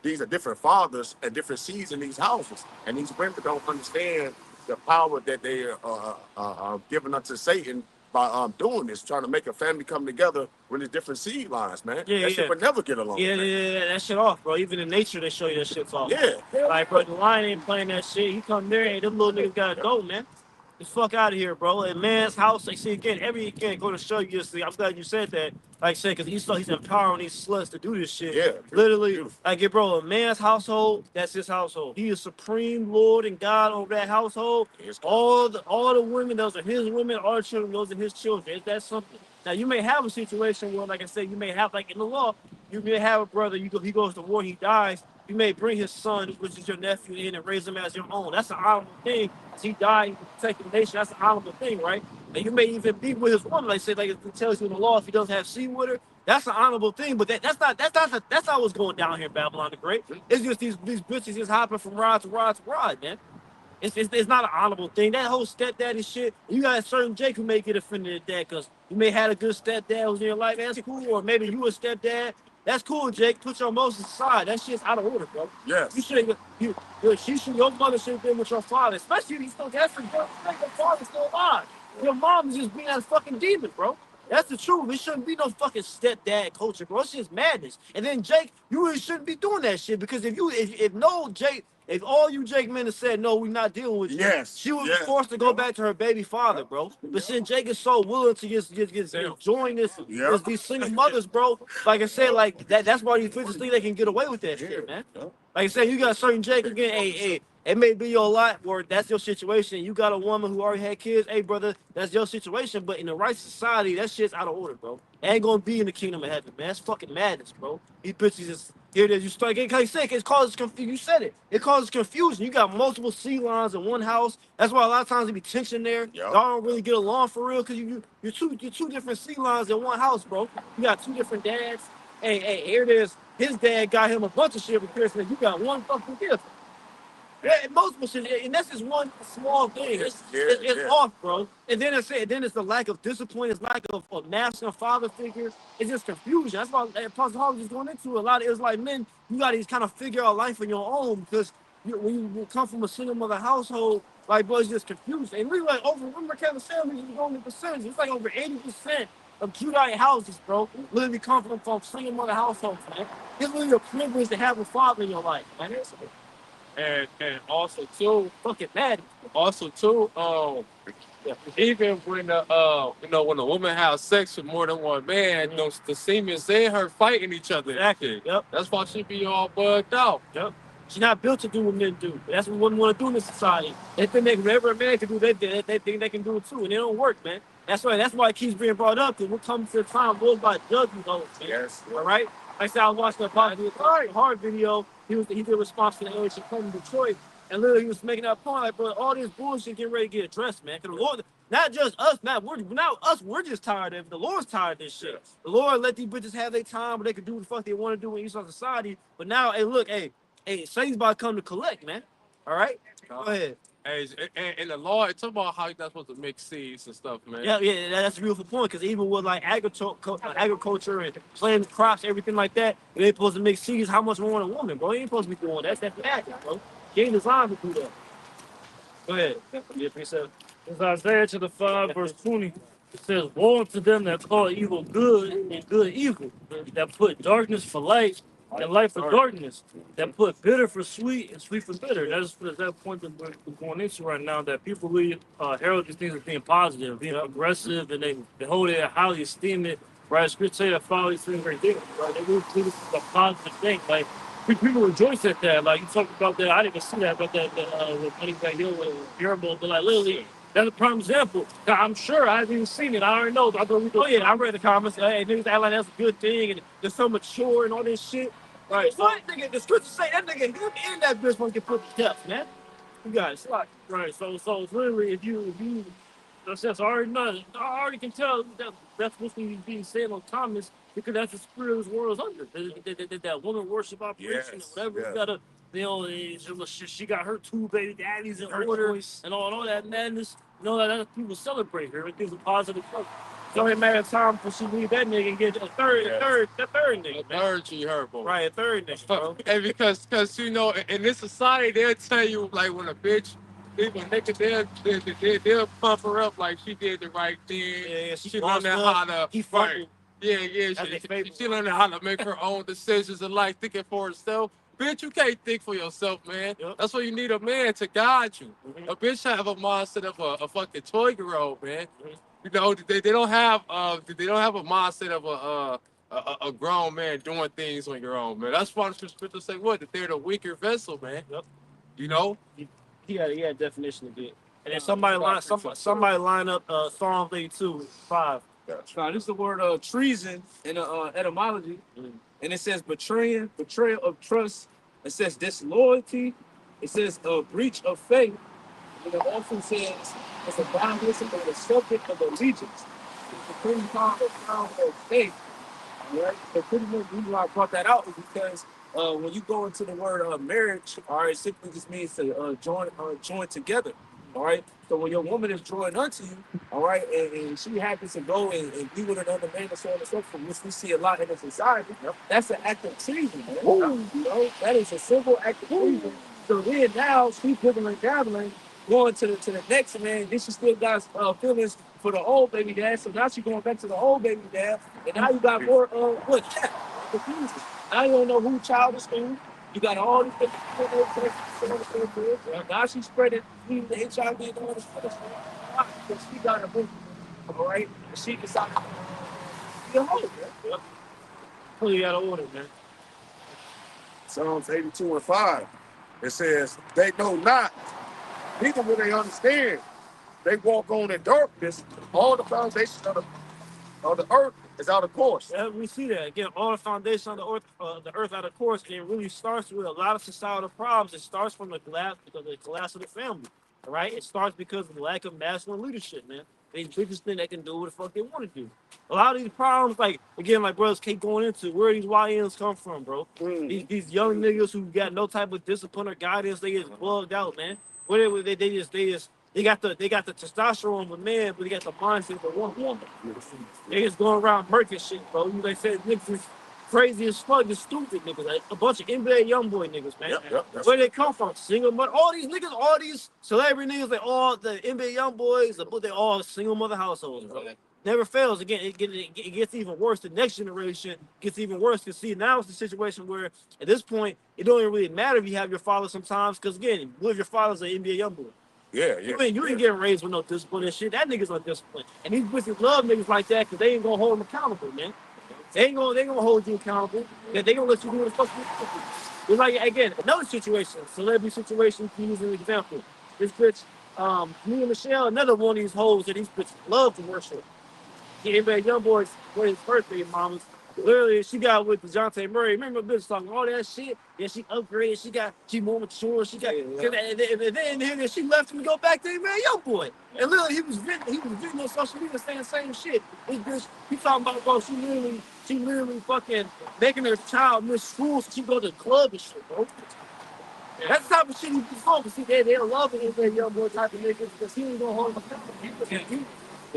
these are different fathers and different seeds in these houses, and these women don't understand the power that they are giving unto Satan by doing this, trying to make a family come together with these different seed lines, man. That shit would never get along. Yeah, that shit off, bro. Even in nature, they show you that shit's off. Yeah. Like, bro, the lion ain't playing that shit. He come there, and them little niggas gotta go, man. The fuck out of here, bro. In man's house, like, see, again, go to show you, see, I'm glad you said that. Like I said, because he's empowering these sluts to do this shit. Yeah. Literally, Beautiful. like, bro, a man's household, that's his household. He is supreme Lord and God over that household. All the women, those are his women. All the children, those are his children. Is that something? Now, you may have a situation where, like I said, you may have, like in the law, you may have a brother, he goes to war, he dies. You may bring his son, which is your nephew, in and raise him as your own. That's an honorable thing. As he died, protect the nation. That's an honorable thing, right? And you may even be with his woman. Like say, like it tells you in the law, if he doesn't have seed with her, that's an honorable thing. But that's not what's going down here in Babylon the Great. It's just these bitches just hopping from rod to rod to rod, man. It's not an honorable thing. That whole stepdaddy shit, you got a certain Jake who may get offended at that because you may have a good stepdad who's in your life. That's cool. Or maybe you a stepdad. That's cool, Jake. Put your emotions aside. That shit's out of order, bro. Yes. You should your mother should have been with your father, especially if he's still that's your father's still alive. Your mom is just being that fucking demon, bro. That's the truth. It shouldn't be no fucking stepdad culture, bro. It's just madness. And then Jake, you really shouldn't be doing that shit because if all you Jake men have said no, we're not dealing with you. Yes. She would be forced to go back to her baby father, bro. But since Jake is so willing to just join these single mothers, bro. Like I said, like that's why these bitches think they can get away with that shit, man. Like I said, you got a certain Jake again. Hey, it may be your lot or that's your situation. You got a woman who already had kids. Hey, brother, that's your situation. But in the right society, that shit's out of order, bro. It ain't gonna be in the kingdom of heaven, man. That's fucking madness, bro. These bitches just here it is. You start getting, like I said, it causes confusion. You said it. It causes confusion. You got multiple sea lines in one house. That's why a lot of times there be tension there. Yep. Y'all don't really get along for real because you're two different sea lines in one house, bro. You got two different dads. hey, here it is. His dad got him a bunch of shit for Christmas. You got one fucking gift. Yeah, multiple shit, and that's just one small thing. It's off, bro. And then it's the lack of discipline, it's lack of a national father figure. It's just confusion. That's why Pastor Hall is going into a lot of. It's like, men, you got to kind of figure out life on your own because when you come from a single mother household, like, bro, it's just confusing. And we like remember Kevin Samuels is only percentage. It's like over 80% of Judite houses, bro, literally come from single mother households, man. It's really a privilege to have a father in your life, man. And also too, Fucking mad. also too, even when when a woman has sex with more than one man, the semen and her fighting each other. Exactly. Yep. That's why she be all bugged out. Yep. She's not built to do what men do. That's what women want to do in this society. They think whatever a man can do, they think they can do it too, and it don't work, man. That's why it keeps being brought up. Because what comes to the time goes by judgment, man. Yes. All right. Like I said, I was watching a Bobby Hart video. He did a response to the election in Detroit, and literally he was making that point, like, bro, all this bullshit getting ready to get addressed, man. Because the Lord, not just us, we're just tired of it. The Lord's tired of this shit. Yes. The Lord let these bitches have their time where they can do what the fuck they want to do in Eastern society. But now, hey, look, hey, Satan's about to come to collect, man. All right? Go ahead. Hey, and the law, it's about how you're not supposed to mix seeds and stuff, man. Yeah, that's a beautiful point. Because even with like agriculture and planting crops, everything like that, you ain't supposed to mix seeds. How much more on a woman, bro? You ain't supposed to be doing that. That's bad, bro. You ain't designed to do that. Go ahead. Yeah, preceptor. It's Isaiah chapter 5, verse 20. It says, woe unto them that call evil good and good evil, that put darkness for light and light for darkness, that put bitter for sweet and sweet for bitter. That's that point that we're going into right now, that people really herald these things as being positive, being aggressive, and they hold it highly esteem it. Right? Scripture say that follow these things right there. Right? They really think this is a positive thing. Like, people rejoice at that. Like, you talk about that. I didn't even see that about that with Money Back Hill with Parable, but like literally, that's a prime example. I'm sure I haven't even seen it. I already know. Oh yeah, I read the comments. Hey, niggas act like that's a good thing, and they're so mature and all this shit. Right. So that nigga, the scripture say that nigga, him and that bitch want to get put to death, man. You guys, like, Right. So it's literally if you that's already not. I already can tell that's what's being said on Thomas because that's the spirit of this world is under. That woman worship operation, Yes, whatever. yes. You gotta, she got her two baby daddies in order and all that madness. You know that people celebrate her. Everything's a positive. it's only a matter of time before she leave that nigga and get a third nigga, man. Third G Herbo. Right, a third nigga, bro. And because in this society they'll tell you like when a bitch leave a nigga, they'll pump her up like she did the right thing. Yeah, She learned how to he right. fumbled. Yeah. She learned how to make her own decisions in life, thinking for herself. Bitch, you can't think for yourself, man. Yep. That's why you need a man to guide you. Mhm. A bitch have a mindset of a fucking 12-year-old, man. Mhm. You know, they don't have a mindset of a grown man doing things on your own, man. That's why the scripture say what? That they're the weaker vessel, man. Yep. You know? He had a definition of it. And then somebody line up Psalm 32:5. Now, this is the word treason in the etymology, Mhm. and it says betrayal of trust. It says disloyalty. It says breach of faith. And it also says it's a violation of the subject of allegiance. It's a pretty pound of faith. All right. So pretty much the reason why I brought that out is because when you go into the word marriage, all right, it simply just means to join together. All right. So when your woman is joined unto you, all right, and she happens to go and be with another man and so on and so forth, which we see a lot in the society, that's an act of treason, man. You know, that is a simple act of treason. So then now she's dibbling and dabbling, going to the next man. Then she still got feelings for the old baby dad. So now she's going back to the old baby dad. And now you got more what? Confusion. Now you don't know who child is who. You got all these different. Now she's spreading the HIV and all this other stuff. Because she got a book, all right? And she decided to be a hoe, man. Pull you out of order, man. Psalms 82:5. It says, they know not, neither will they understand. They walk on in darkness. All the foundations of the earth is out of course. Yeah, we see that again. All the foundation of the earth out of course, and it really starts with a lot of societal problems. It starts from the collapse of the family. All right, it starts because of the lack of masculine leadership, man. These bitches think they can do what the fuck they want to do. A lot of these problems, like again, like brothers keep going into where these YNs come from, bro. These young niggas who got no type of discipline or guidance, they get bugged out, man. Whatever they got the testosterone of a man, but they got the mindset of one woman. They just going around murking shit, bro. They said niggas is crazy as fuck, just stupid niggas. Like a bunch of NBA young boy niggas, man. Yep. Where they come from? Single mother. All these niggas, all these celebrity niggas, they all the NBA young boys, but they all single mother households, bro. Never fails. Again, it gets even worse. The next generation gets even worse. Because see, now it's the situation where at this point it don't even really matter if you have your father sometimes. Because again, what if your father's an NBA young boy? Yeah. You ain't getting raised with no discipline and shit. That nigga's undisciplined. And these bitches love niggas like that because they ain't gonna hold them accountable, man. They ain't gonna hold you accountable. They gonna let you do what the fuck you want to do. It's like again, another situation, celebrity situation, to use an example. This bitch, me and Michelle, another one of these hoes that these bitches love to worship. Yeah, man, young boys for his birthday, mamas. Literally, she got with DeJounte Murray. Remember, bitch talking all that shit. Yeah, she upgraded. She more mature. She got, and then she left him to go back to man, young boy. And literally, he was written on social media saying the same shit. This bitch, he talking about, bro. She literally fucking making her child miss school so she go to the club and shit, bro. That's the type of shit he be talking. See, they love it in that young boy type of niggas because he ain't gonna hold him accountable.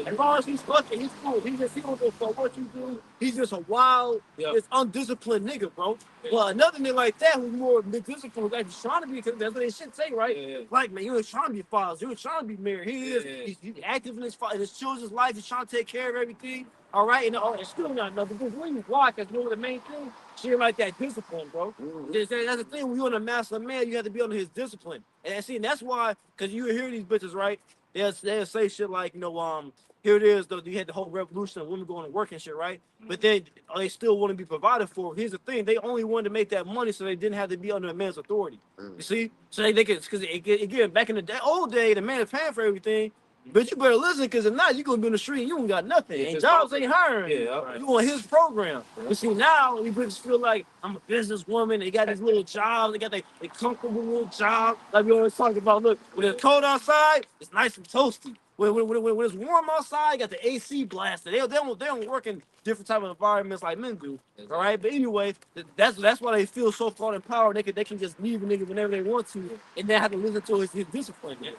As long as he's fucking, he's cool. He don't give a fuck what you do. He's just a wild, just undisciplined nigga, bro. Well, another nigga like that who's more disciplined, like he's trying to be, because that's what they should say, right? Like, man, you ain't trying to be fathers. You ain't trying to be married. He is. He's active in his children's life. He's trying to take care of everything. All right, and still not nothing. Because when you watch, that's one of the main things. She ain't like that discipline, bro. That's the thing. When you're on a master man, you have to be under his discipline. And see, and that's why, because you hear these bitches, right? They'll say shit like, here it is, though. You had the whole revolution of women going to work and shit, right? But then they still want to be provided for. Here's the thing: they only wanted to make that money so they didn't have to be under a man's authority. You see? So they could, because again, back in the old day, the man is paying for everything. But you better listen, because if not, you're gonna be in the street and you ain't got nothing. And jobs ain't hiring. You on his program. But see, now you bitches feel like I'm a businesswoman. They got these little jobs, they got their comfortable little job. Like we always talk about, look, when it's cold outside, it's nice and toasty. When it's warm outside, you got the AC blasted. They don't work in different type of environments like men do. All right. But anyway, that's why they feel so far empowered. They can just leave a nigga whenever they want to and then have to listen to his discipline. Man.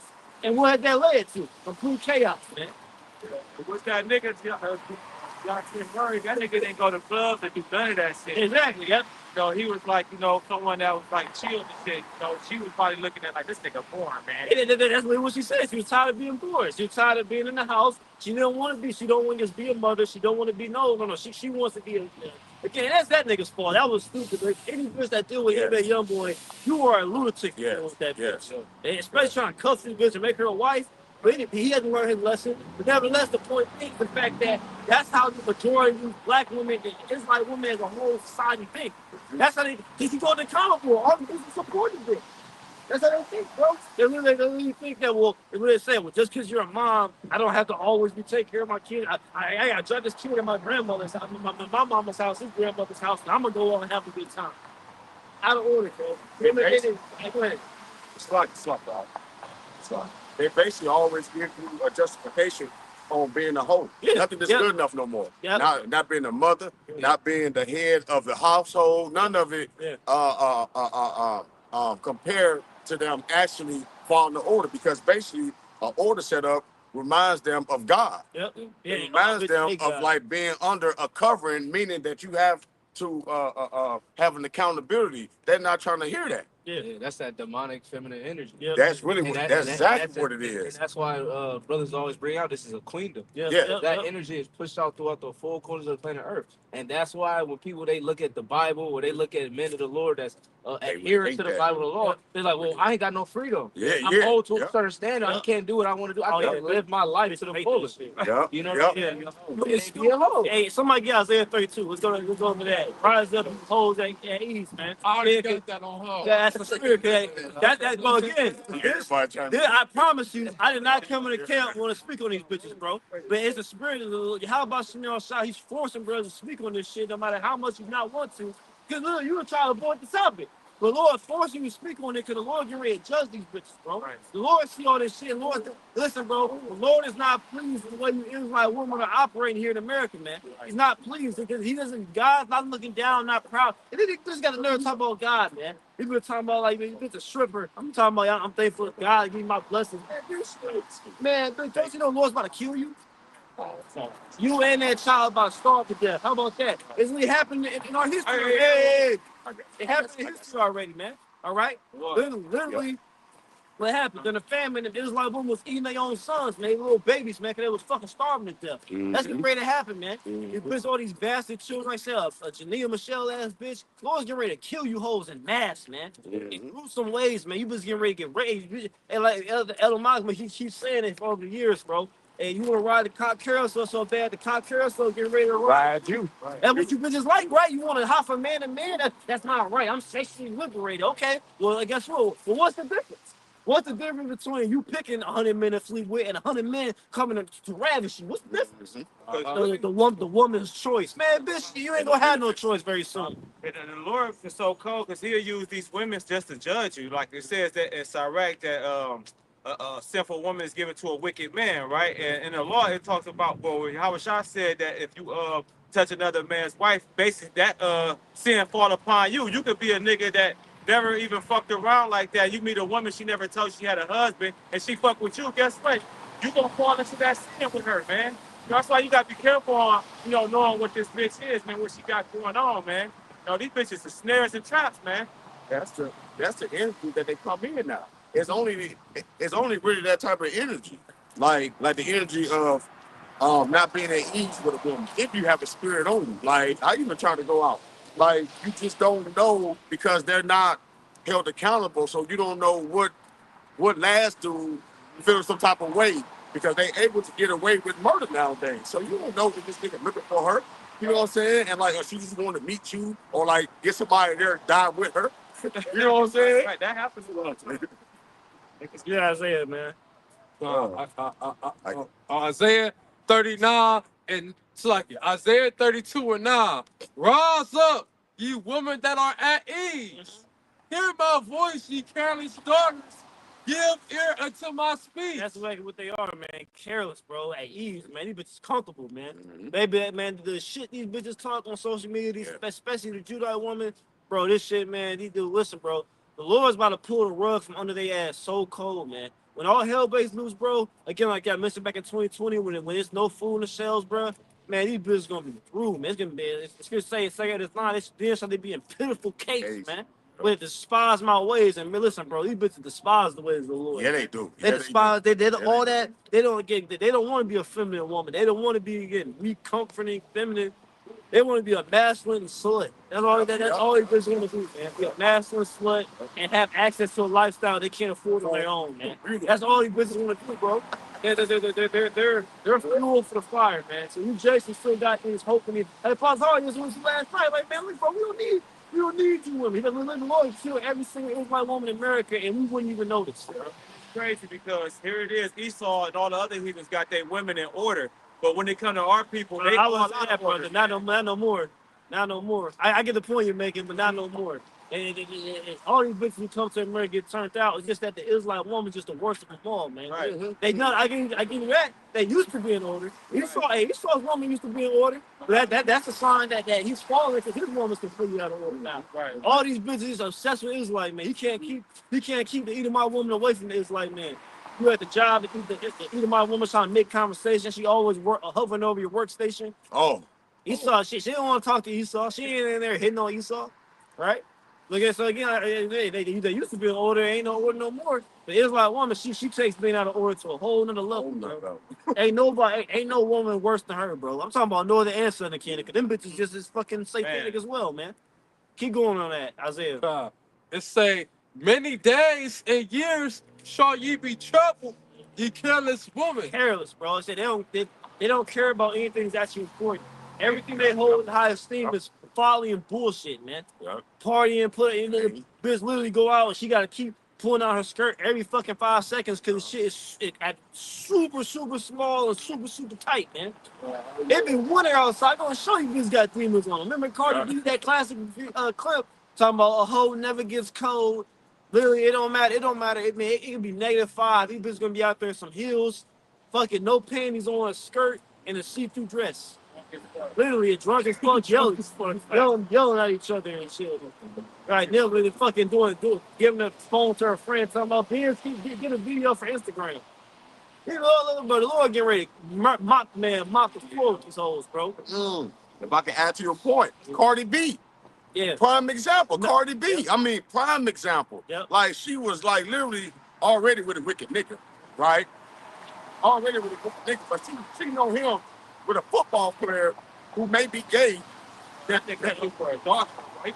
And what had that led to? Complete chaos, man. What's that nigga? Y'all Murray, that nigga didn't go to clubs and do none of that shit. Exactly, yep. He was like, someone that was like chill and shit. She was probably looking at like this nigga boring, man. That's what she said. She was tired of being bored. She was tired of being in the house. She didn't want to be. She don't want to just be a mother. She don't want to be no. She wants to be a. Again, that's that nigga's fault. That was stupid. Like, any bitch that deal with him, that young boy, you are a lunatic with that bitch. And especially trying to cuff this bitch and make her a wife. But he hasn't learned his lesson. But nevertheless, the point is the fact that that's how the majority of these black women, it's like women as a whole society think. That's how they go to comic book. All the bitches supporting it. That's how they think, bro. They really think that, they really say, just because you're a mom, I don't have to always be taking care of my kid. I got to drop this kid at my grandmother's house, my mama's house, his grandmother's house, and I'm going to go on and have a good time. Out of order, bro. Go ahead. It's like, dog. They basically always give you a justification on being a hoe. Nothing is good enough no more. Not being a mother, not being the head of the household, none of it compared to them actually following the order, because basically an order set up reminds them of God. It reminds them of like being under a covering, meaning that you have to have an accountability. They're not trying to hear that. Yeah, that's that demonic feminine energy. That's really that's exactly what it is. And that's why brothers always bring out this is a queendom. That energy is pushed out throughout the four corners of the planet Earth. And that's why when people, they look at the Bible or they look at men of the Lord that's adherent to the Bible of the Lord, they're like, well, I ain't got no freedom. I'm old to a certain standard. I can't do what I want to do. I gotta live my life to the fullest. You know? Hey, somebody get Isaiah 32. Let's go over that. Rise up and hold at ease, man. I already got that on her. That's the spirit. Well, again, I promise you, I did not come in the camp want to speak on these bitches, bro. But it's the spirit of the Lord. How about Chanel Shah? He's forcing brothers to speak on this shit no matter how much you not want to. Because look, you were trying to avoid the topic. The Lord forced you to speak on it because the Lord get ready to judge these bitches, bro. Right. The Lord see all this shit. Lord, listen, bro. The Lord is not pleased with the way you Israelite women are operating here in America, man. He's not pleased because he doesn't. God's not looking down, not proud. And then he just got to learn to talk about God, man. He's been talking about like you bitch a stripper. I'm talking about I'm thankful to God to give me my blessings. Man, don't you know the Lord's about to kill you? You and that child about to starve to death. How about that? It's really happened in our history. Hey, it happened in history already, man. All right? Literally, what happened? Then the famine, and Israelite women was eating their own sons, man, little babies, man, because they was fucking starving to death. That's getting ready to happen, man. You bitch all these bastard children, like say a Janelle Michelle ass bitch. Lord's getting ready to kill you hoes in mass, man. In gruesome ways, man. You bitch getting ready to get raised. And like Elon Musk, he keeps saying it for over the years, bro. And you want to ride the cock carousel so bad, the cock carousel getting ready to ride you. That's what you bitches like, right? You want to hop from man to man? That's not right. I'm sexually liberated. Okay. Well, guess what? Well, what's the difference? What's the difference between you picking 100 men to sleep with and 100 men coming to ravish you? What's the difference? The woman's choice. Man, bitch, you ain't gonna have no choice very soon. And the Lord is so cold because He'll use these women just to judge you. Like it says that in Sirach that a sinful woman is given to a wicked man, right? And in the law it talks about, well, Hawashah said that if you touch another man's wife, basically that sin fall upon you. You could be a nigga that never even fucked around like that. You meet a woman, she never told you she had a husband, and she fuck with you. Guess what? You gonna fall into that sin with her, man. That's why you gotta be careful on, knowing what this bitch is, man, what she got going on, man. These bitches are snares and traps, man. That's the energy that they come in now. It's only really that type of energy, like the energy of not being at ease with a woman. If you have a spirit on you, like I even try to go out, like you just don't know because they're not held accountable, so you don't know what lasts to feel some type of way because they able to get away with murder nowadays. So you don't know that this nigga looking for her. You know what I'm saying? And like, or she just want to meet you, or like get somebody there to die with her. You know what I'm saying? Right, that happens a lot. It's good Isaiah, man. Isaiah 39 and it's like Isaiah 32 and 9. Rise up, ye women that are at ease. Hear my voice, ye careless daughters. Give ear unto my speech. That's like what they are, man. Careless, bro. At ease, man. These bitches comfortable, man. Baby, man, the shit these bitches talk on social media, especially the Judite woman, bro, this shit, man, these dudes, listen, bro. The Lord's about to pull the rug from under their ass so cold, man. When all hell breaks loose, bro, again, like I mentioned back in 2020, when there's no food in the shelves, bro, man, these bitches gonna be through, man. It's gonna be, it's gonna say at this line, then shall they be in pitiful case, man. But despise my ways, and man, listen, bro, these bitches despise the ways of the Lord. Yeah, they do. They despise. They all that. They don't get. They don't want to be a feminine woman. They don't want to be getting weak, comforting, feminine. They want to be a masculine slut. That's all. That's all these bitches want to do, man. Be a masculine slut and have access to a lifestyle they can't afford on their own, man. That's all these bitches want to do, bro. They're fuel for the fire, man. So you Jason still got things hoping. Hey, Pazar, this was last night. Like, man, look, bro, we don't need you women. Because the Lord killed every single Israelite woman in America, and we wouldn't even notice. It's crazy because here it is, Esau and all the other heathens got their women in order. But when they come to our people, they I go was out that, of order. brother. Not no more. Not no more. I get the point you're making, but not no more. And all these bitches who come to America get turned out. It's just that the Israelite woman's just the worst of them all, man. Right. They not. I give you that. They used to be in order. Esau's woman used to be in order. But that's a sign that he's falling because his woman's completely out of order now. Right. All these bitches are obsessed with Israelite, man. He can't keep the Edomite woman away from the Israelite man. You at the job, the Edomite woman trying to make conversation. She always hovering over your workstation. Oh, Esau, she don't want to talk to Esau. She ain't in there hitting on Esau, right? Look at so again, they used to be in order, ain't no order no more. The Israelite woman, she takes being out of order to a whole nother level, bro. Ain't no woman worse than her, bro. I'm talking about northern and southern Canada, because them bitches just as fucking satanic as well, man. Keep going on that, Isaiah. It say, many days and years shall ye be troubled, ye careless woman. Careless, bro. I said they don't care about anything that's actually important. Everything they hold in high esteem is folly and bullshit, man. Partying, bitch literally go out and she gotta keep pulling out her skirt every fucking 5 seconds because the shit is super, super small and super, super tight, man. It be winter outside. I'm gonna show you this got demons on. Remember Cardi B, that classic clip Talking about a hoe never gets cold. Literally, it don't matter. It don't matter. It can be -5. These bitches gonna be out there in some heels, fucking no panties on, a skirt and a see-through dress. Literally, a drunk as fuck yelling at each other and shit. Right, they're really fucking giving the phone to her friend, talking about get a video for Instagram. You know, but the Lord getting ready to mop the floor with these hoes, bro. If I can add to your point, Cardi B. Yeah. Prime example, Cardi B. Yep. I mean, prime example. Yep. Like, she was like literally already with a wicked nigga, right? Already with a wicked nigga, but she know him with a football player who may be gay. That look for a doctor, right?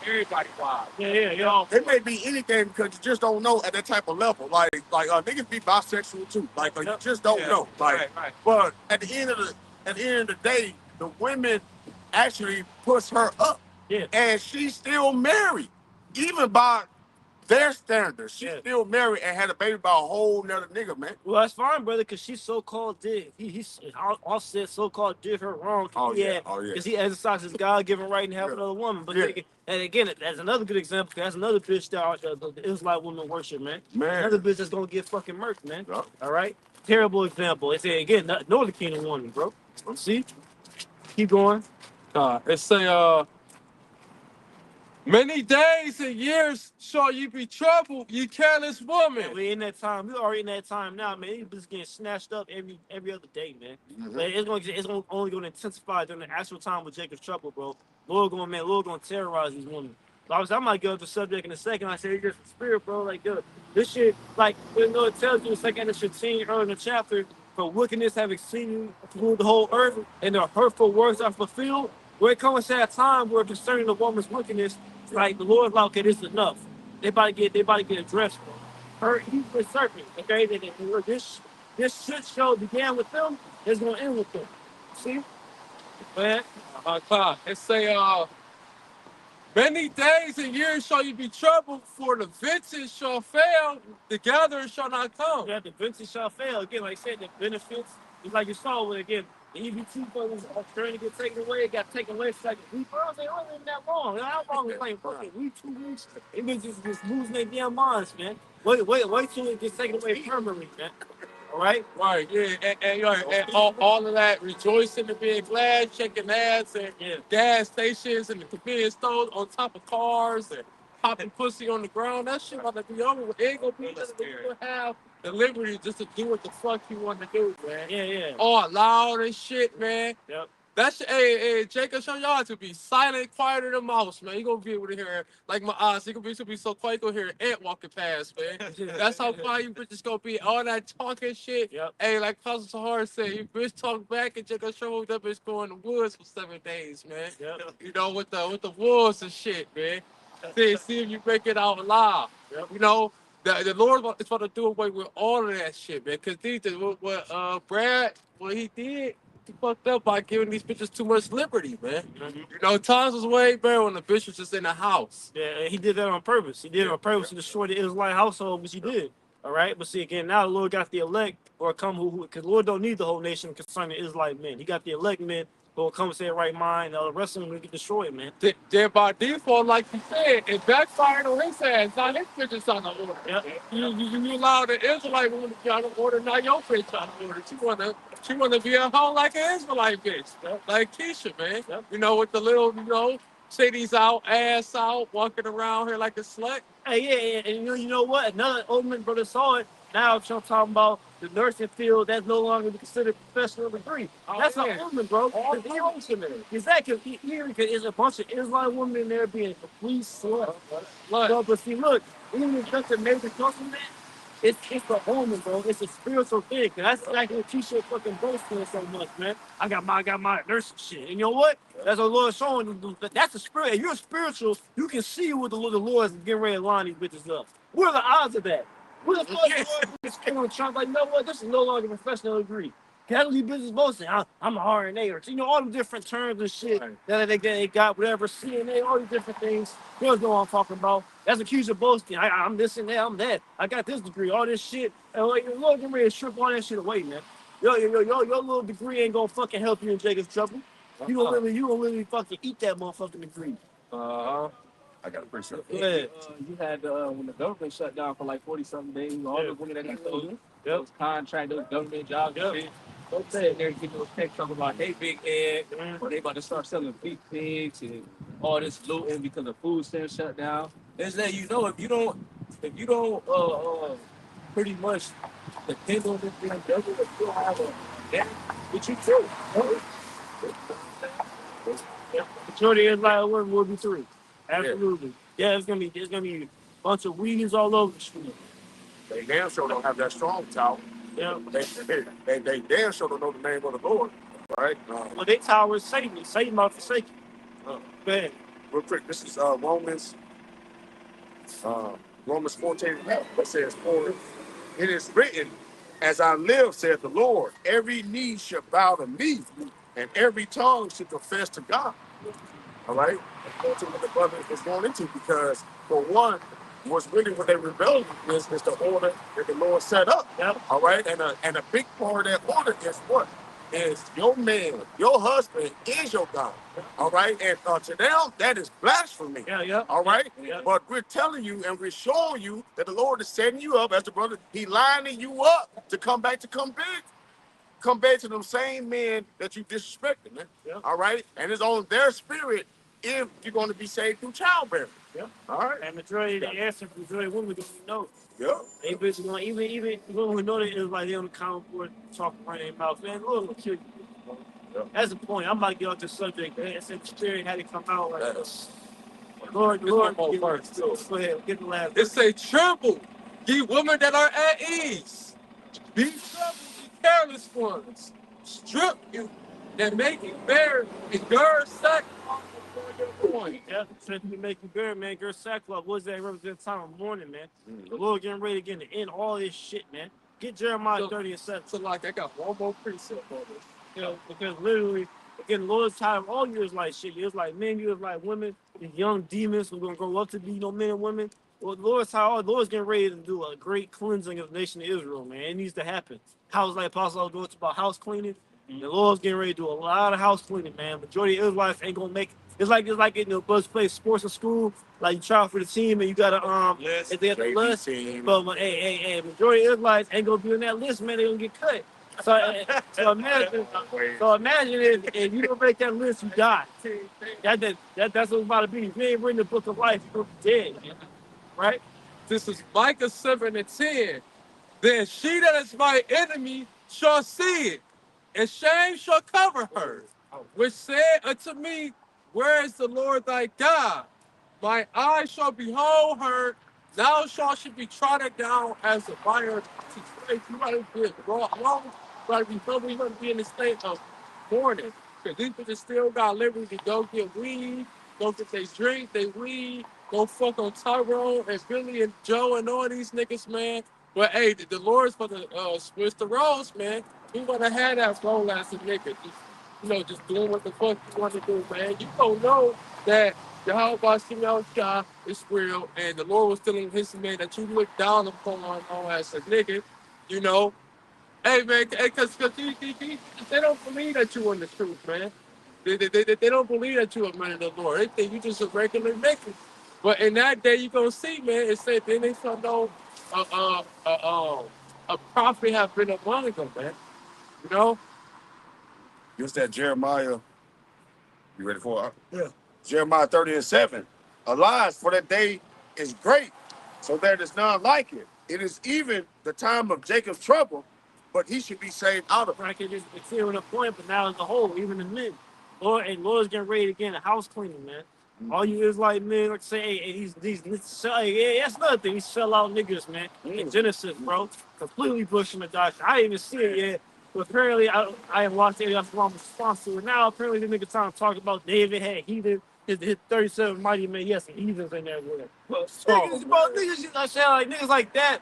Everybody wild. Yeah. It may be anything because you just don't know at that type of level. Like niggas be bisexual too. Like you just don't know. Like, right. but at the end of the day, the women actually push her up. Yeah. And she's still married, even by their standards. She's still married and had a baby by a whole nother nigga, man. Well, that's fine, brother, because she so-called did. He's Offset so-called did her wrong. Because he exercised his God-given right and have another woman. But and again, that's another good example. That's another bitch that the Israelite women worship, man. Another bitch that's gonna get fucking murked, man. Yep. All right. Terrible example. They say again, Northern Kingdom woman, bro. See, keep going. It say many days and years shall you be troubled, you careless woman. Man, we in that time. We already in that time now, man. These bitches getting snatched up every other day, man. But it's only gonna intensify during the actual time with Jacob's trouble, bro. Lord gonna terrorize these women. So obviously, I might get off the subject in a second. I say it's just the spirit, bro. Like, dude, this shit, like, you know, it tells you in 2 15 early in the chapter, for wickedness have exceeded through the whole earth, and their hurtful words are fulfilled. Where it comes to that time where concerning the woman's wickedness, like the Lord's like, okay, this is enough. They about to get addressed, bro. He's the serpent, okay? This shit show began with them, it's gonna end with them. See? Go ahead. It say many days and years shall you be troubled, for the vintage shall fail, the gathering shall not come. Yeah, the vintage shall fail. Again, like I said, the benefits, it's like you saw when again, the EBT funds are trying to get taken away, it got taken away for like a week. I was like, oh, it ain't that long. How long is like fucking week, 2 weeks? It been just losing their damn minds, man. Wait till it gets taken away permanently, man. All right? Right, yeah, and all of that rejoicing and being glad, checking ads and gas stations and the convenience stores on top of cars and popping pussy on the ground. That shit about to be over. It ain't gonna be nothing. You gonna have the liberty just to do what the fuck you want to do, man. Yeah. All loud and shit, man. Yep. That shit, hey, Jacob, show y'all to be silent, quieter than a mouse, man. You gonna be able to hear, like my eyes, you gonna be so quiet, you gonna hear an ant walking past, man. That's how quiet you bitches gonna be. All that talking shit. Yep. Hey, like Pastor Sahar said, you bitch talk back and Jacob show that bitch go in the woods for 7 days, man. Yep. You know, with the wolves and shit, man. See if you break it out alive. Yep. You know, the Lord is about to do away with all of that shit, man. Cause Brad, what he did, he fucked up by giving these bitches too much liberty, man. Mm-hmm. You know, times was way better when the bitch was just in the house. Yeah, and he did that on purpose. He did it on purpose to destroy the Israelite household, which he did. All right, but see again, now the Lord got the elect or come who because the Lord don't need the whole nation concerning Israelite men. He got the elect men who will come and say right mind. The rest of them will get destroyed, man. Then by default, like you said, it backfired on his ass. Now his bitch is on the order. Yep. You allow the Israelite woman to be on the order. Now your bitch on the order. She wanna be at home like an Israelite bitch, like Keisha, man. Yep. You know, with the little, titties out, ass out, walking around here like a slut. Hey, yeah, and you know what? Another Oldman brother saw it. Now I'm talking about the nursing field that's no longer considered professional degree. That's an Oldman, bro. Exactly. Here is a bunch of Israelite women in there being complete sluts. But see, look, even if that's a major compliment, it's a Oldman, bro. It's a spiritual thing. That's like what Keisha fucking boasting so much, man. I got my nursing shit. And you know what? That's what the Lord showing you. That's a spirit. If you're spiritual, you can see what the Lord is getting ready to line these bitches up. What are the odds of that? What the fuck is going to like, you know what? This is no longer a professional degree. Casualty business boasting. I'm a RNA or all the different terms and shit that they got, whatever, CNA, all these different things. Girls know what I'm talking about. That's accused of boasting. I'm this and that, I'm that. I got this degree, all this shit. And like, you're getting ready to strip all that shit away, man. Your little degree ain't gonna fucking help you in Jacob's trouble. You gonna literally fucking eat that motherfucking degree. I got a precept. Go ahead. You had when the government shut down for like 40-something days, all the women that got those contract, those government jobs and shit. Don't say it there, get those texts talking about they big head, or they about to start selling big pigs and all this looting because the food stamps shut down. It's that you know if you don't pretty much depend on this damn government, if you don't have a damn what you do. Majority is like World War III. Absolutely. Yeah, it's gonna be a bunch of weeds all over the street. They damn sure don't have that strong tower. Yeah. They damn sure don't know the name of the Lord. Right? Well, they tower is Satan. Satan about to forsake you. Go ahead. Real quick, this is Romans 14:11. It says, "For it is written, as I live, saith the Lord, every knee shall bow to me, and every tongue shall confess to God." All right? That's what the brother is going into, because for one, what's really what they rebellion is the order that the Lord set up. Yep. All right? And a big part of that order is what? Is your man, your husband is your God. All right? And to them, that is blasphemy. Yeah. All right? Yeah. But we're telling you and we're showing you that the Lord is setting you up as the brother. He lining you up to come back to them same men that you disrespected, man. Yeah. All right? And it's on their spirit if you're going to be saved through childbearing. Yeah. All right? And majority of the answer for majority of women don't know. Yeah. They bitches going even women who know that it's like they on the common board talking around their mouth. Man, Lord will kill you. Yeah. That's the point. I'm about to get off this subject. It's in the spirit had to come out like Yes. Lord, One more verse, too. Go ahead, get the last. It say, tremble, ye women that are at ease. Be troubled, ye careless ones. Strip you that make you bear and gird sackcloth before your loins. Yeah, since we make you bear, man, girl sackcloth. What's that represent time of mourning, man? The Lord getting ready again to end all this shit, man. Get Jeremiah 30 and 7. So like I got one more precept on this. You know, because literally, again, the Lord's tired of all you is like shit. You is like men, you is like women, these young demons who are gonna grow up to be men and women. Well, the Lord's tired, the Lord's getting ready to do a great cleansing of the nation of Israel, man. It needs to happen. How was like Apostle was about house cleaning? The Lord's getting ready to do a lot of house cleaning, man. Majority of Israelites ain't gonna make it. It's like in the bus play sports in school, like you try for the team and you gotta if they have the list. But hey, majority of Israelites ain't gonna be on that list, man. They gonna get cut. So imagine if you don't make that list, you die. That's what it's about to be. If you ain't reading the book of life, you're dead, man. Right? This is Micah 7:10. Then she that is my enemy shall see it, and shame shall cover her, which said unto me, where is the Lord thy God? My eyes shall behold her, now shall she be trodden down as a fire to place. You gotta be wrong, you gotta be in the state of mourning. Because these people still got liberty to go get weed, go get they drink, they weed, go fuck on Tyrone and Billy and Joe and all these niggas, man. But hey, the Lord's for the switch the roles, man. We wanna have that role as a nigga. Just doing what the fuck you want to do, man. You don't know that Yahweh Shah is real, and the Lord was telling his man that you look down upon as a nigga, you know. Hey, man, because they don't believe that you in the truth, man. They don't believe that you a man of the Lord. They think you just a regular nigga. But in that day, you gonna see, man, it said then they shall know a prophet have been among them, man. You know? Use that Jeremiah. You ready for it? Yeah. Jeremiah 30 and 7. Alas, for that day is great, so there is none like it. It is even the time of Jacob's trouble, but he should be saved out of it. I can just clear the point, but now as a whole, even the men. Lord's getting ready to get a house cleaning, man. All you Israelite men like say, hey, these that's another thing. These sell out niggas, man. In Genesis, bro. Completely pushing the doctrine. I didn't even see it yet. But apparently I haven't watched it. That's why I'm response to it. Now apparently the nigga trying to talk about David had heathen, his 37 mighty men. Yes, some heathens in there with him. Niggas like that,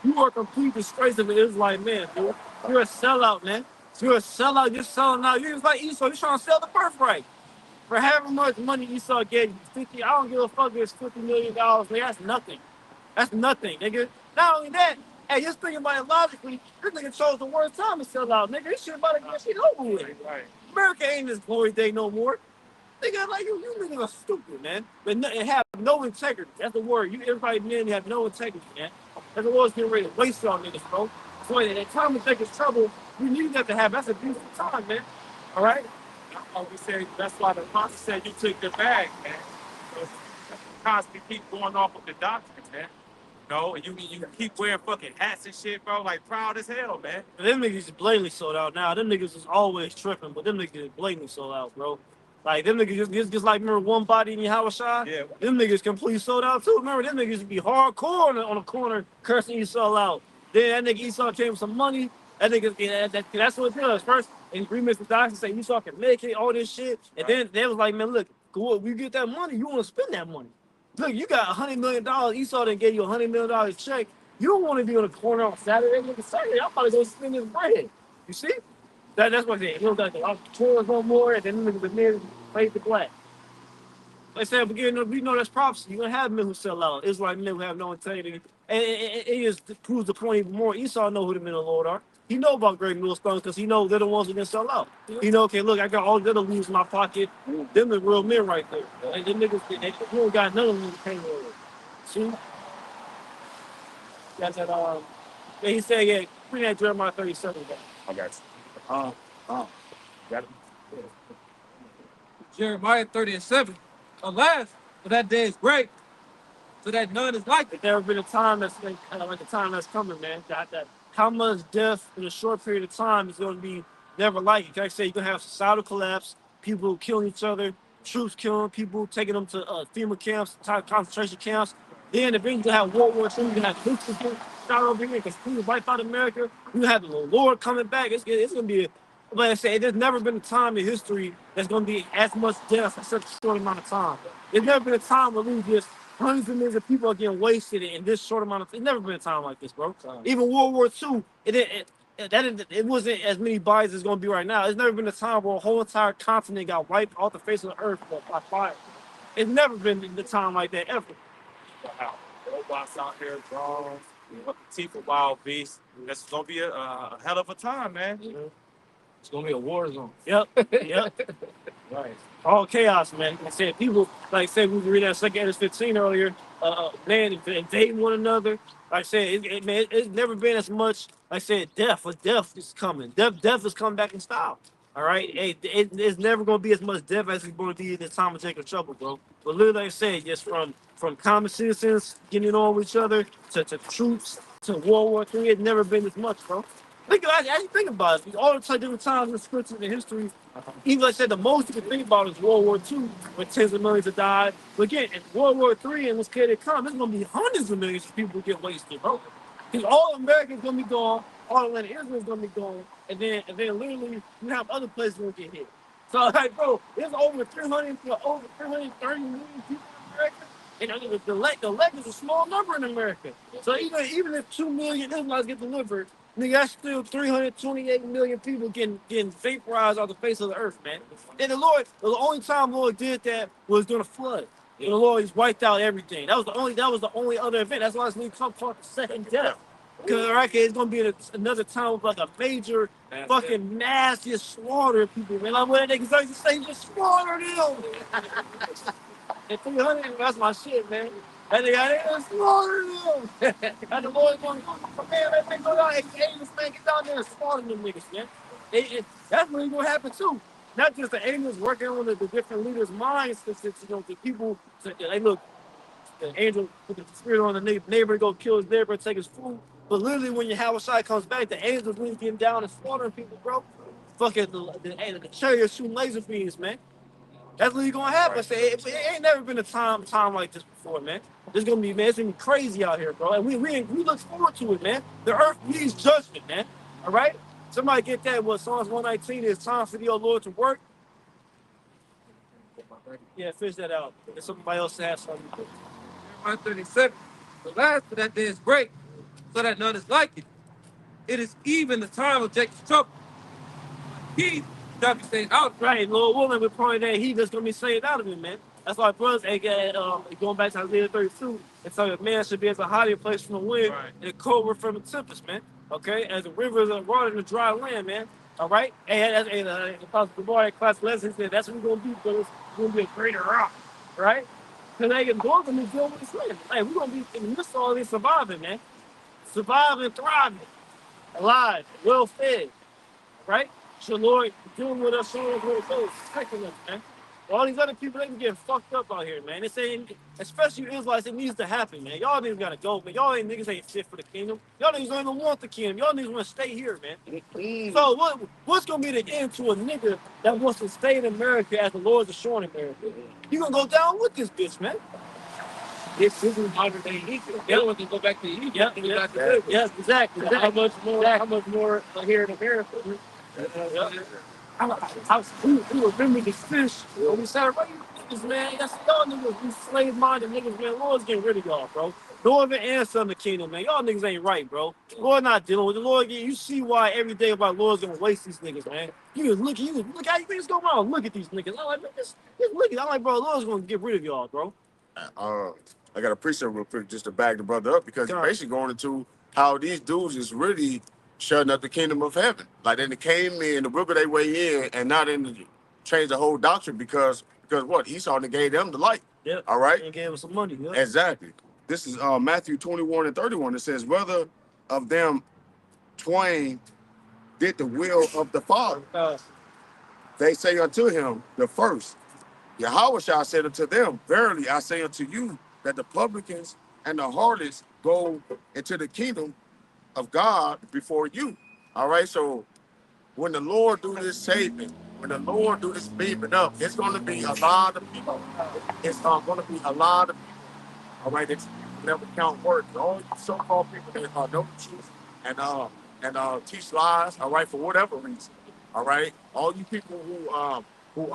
you are a complete disgrace of an Israelite man, dude. You're a sellout, man. You're a sellout. You're selling out. You're just like Esau. You're trying to sell the birthright. For however much money Esau gave you, 50, I don't give a fuck if it's $50 million. Man, that's nothing. That's nothing, nigga. Not only that, hey, just think about it logically. This nigga chose the worst time to sell out, nigga. This shit about to get shit over with. Right. America ain't this glory day no more. Nigga, like you niggas are stupid, man. But it happened. no integrity. That's the word. You everybody men have no integrity, man. That's the Lord's getting ready to waste y'all niggas, bro. So at time of taking trouble, we need that to happen. That's a beautiful time, man. All right? We say that's why the pastor said you took the bag, man. Because constantly keep going off of the doctrine, man. No, and you keep wearing fucking hats and shit, bro. Like proud as hell, man. Them niggas is blatantly sold out now. Them niggas is always tripping, but them niggas is blatantly sold out, bro. Like them niggas just like remember one body in your house shot? Yeah. Them niggas completely sold out too. Remember them niggas be hardcore on the corner cursing Esau out. Then that nigga Esau came with some money. That nigga that's what it does. First in agreements with doctors say Esau can make it, all this shit. And then they was like, man, look, cool, we get that money, you want to spend that money. Look, you got $100 million. Esau done gave you $100 million check. You don't want to be on the corner on Saturday. Nigga, Saturday, I'm about to go spend this bread. You see? That's what they. You don't got the tours no more, and then the men fade to black. Like I said, but we know that's prophecy. You're gonna have men who sell out. It's like men who have no integrity, and it just proves the point even more. Esau know who the men of the Lord are. He know about great millstones because he know they're the ones who didn't sell out. He know, okay, look, I got all the other leaves in my pocket. Them the real men right there. And them niggas, they don't got none of them to pay with. See? That's that. Yeah, he said, yeah, bring that Jeremiah 37 back. I got you. Jeremiah 30:7. Alas, for that day is great, so that none is like it. There's never been a time that's been like the time that's coming, man. That how much death in a short period of time is going to be never like it. Like I say, you're going to have societal collapse, people killing each other, troops killing people, taking them to FEMA camps, concentration camps. Then eventually have World War II. You're going to have nuclear people shot over here because people wipe out America. You have the Lord coming back. It's going to be, like I say, there's never been a time in history that's going to be as much death in such a short amount of time. There's never been a time where we just hundreds of millions of people are getting wasted in this short amount of time. It's never been a time like this, bro. Even World War II, it wasn't as many bodies as going to be right now. There's never been a time where a whole entire continent got wiped off the face of the earth by fire. It's never been the time like that ever. Wow. Robots out here, drones, teeth of wild beasts. That's gonna be a hell of a time, man. It's gonna be a war zone. Yep. Yep. Right. All chaos, man. Like I said, people, like I said, we were reading that 2 Ezra 15 earlier, man, invading one another. Like I said, man, it's never been as much, like I said, death is coming. Death is coming back in style. All right? It's never going to be as much death as it's going to be in the time of Jacob trouble, bro. But literally, like I said, just from common citizens getting on with each other to troops to World War III, it's never been as much, bro. As you think about it, all the different times in scripture and history, even like I said, the most you can think about is World War II, where tens of millions have died. But again, in World War III and what's to come, there's going to be hundreds of millions of people get wasted, bro. Because all America is going to be gone, all Atlanta Israel is going to be gone, and then literally you have other places going to get hit. So, like, bro, there's over 330 million people in America. And the leg is a small number in America. So even if 2 million Israelites get delivered, nigga, that's still 328 million people getting vaporized off the face of the earth, man. And the only time the Lord did that was during a flood. And the Lord just wiped out everything. That was the only other event. That's why it's going to come from the second death. Because it's going to be another time of like a major fucking massive slaughter of people, man. Like what niggas like to say, just slaughter them. And 300, that's my shit, man. And they got it, slaughter them. And the Lord's going to go, man, let me go down. Hey, angels, man, get down there and slaughter them niggas, man. That's really going to happen, too. Not just the angels working on the different leaders' minds, the people, they look, the angel put the spirit on the neighbor to go kill his neighbor and take his food. But literally, when your Yahushua comes back, the angels really getting down and slaughtering people, bro. Fucking the chariots shooting laser beams, man. That's really gonna happen. Right. It ain't never been a time like this before, man. It's gonna be crazy out here, bro. And we look forward to it, man. The earth needs judgment, man. All right. Somebody get that? What Psalms 119 is time for the old Lord to work. Yeah, fish that out. If somebody else has something. Jeremiah 37. The last of that day is great, so that none is like it. It is even the time of Jacob's trouble. He shall be saved out. Right, Lord willing, we're praying that he just gonna be saved out of it, man. That's why brothers, going back to Isaiah 32, it's like a man should be as a hiding place from the wind and a covert from the tempest, man. Okay, as the rivers are water in the dry land, man. All right, and Apostle Gabar class lesson said that's what we're gonna be, brothers. We're gonna be a greater rock, right? Because they can go and deal with slavery. Hey, we're gonna be in the midst of all this surviving, man. Surviving, thriving, alive, well fed, right? So Lord, dealing with us, showing us where it goes, protecting us, man. All these other people, they can get fucked up out here, man. They're saying, especially you Israelites, it needs to happen, man. Y'all niggas gotta go, man. Y'all ain't niggas ain't shit for the kingdom. Y'all niggas don't even want the kingdom. Y'all niggas wanna stay here, man. So what's gonna be the end to a nigga that wants to stay in America as the Lord's assuring America? You gonna go down with this bitch, man. This is modern day Egypt. They don't want to go back to Egypt. Yep, They go back to yep, slavery. yes, exactly. How much more? How much more here in America? We remember the fish when we started right niggas, man. That's y'all niggas, we slave minded niggas, man. Lord's getting rid of y'all, bro. Northern and Southern Kingdom, man. Y'all niggas ain't right, bro. Lord not dealing with the Lord. You see why every day about Lord's gonna waste these niggas, man. You look how you niggas go around. Look at these niggas. I'm like, man, just look at. I'm like, bro, Lord's gonna get rid of y'all, bro. I got a precept real quick just to back the brother up because he's basically going into how these dudes is really shutting up the kingdom of heaven. Like they came in, the wiggle their way in, and not in the change the whole doctrine because what? Esau gave them the light. Yep. All right. And gave us some money. Yep. Exactly. This is Matthew 21 and 31. It says, whether of them twain did the will of the Father, they say unto him, the first. Yahweh shall said unto them, verily I say unto you, that the publicans and the harlots go into the kingdom of God before you. All right, so when the Lord do this saving, when the Lord do this beaming up, it's going to be a lot of people. It's going to be a lot of people. All right, it's never count words. All you so-called people that know the truth and teach lies. All right, for whatever reason. All right, all you people who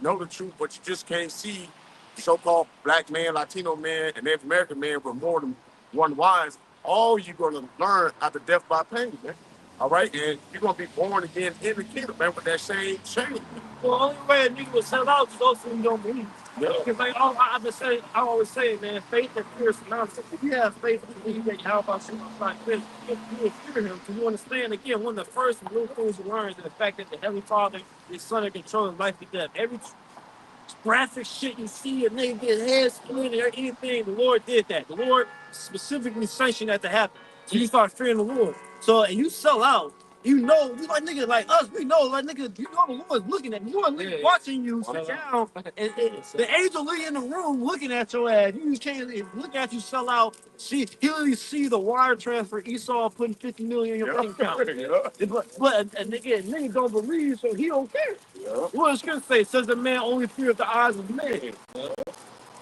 know the truth, but you just can't see so-called black man, Latino man, and Native American man with more than one wise. All you're gonna learn after death by pain, man. All right, and you're gonna be born again in the kingdom, man, with that same shame. Well, only way a nigga will sell out is also you don't believe. Yeah. Because like I've been saying, I always say, man, faith and fear is synonymous. If you have faith and believe that how about you like this, you will fear him. Because you understand again, one of the first real things you learn is the fact that the Heavenly Father is Son of control of life and death. Every graphic shit you see, a nigga get head split or anything, the Lord did that. The Lord specifically sanctioned that to happen. So you start fearing the Lord. So and you sell out. You know, you like niggas like us, we know, like niggas, you know the Lord's looking at you. You are watching you sit down, and the angel literally in the room looking at your ass. You can't look at you sell out. He literally see the wire transfer Esau putting 50 million in your bank account. But a nigga don't believe, so he don't care. What it's gonna say says the man only fears the eyes of man.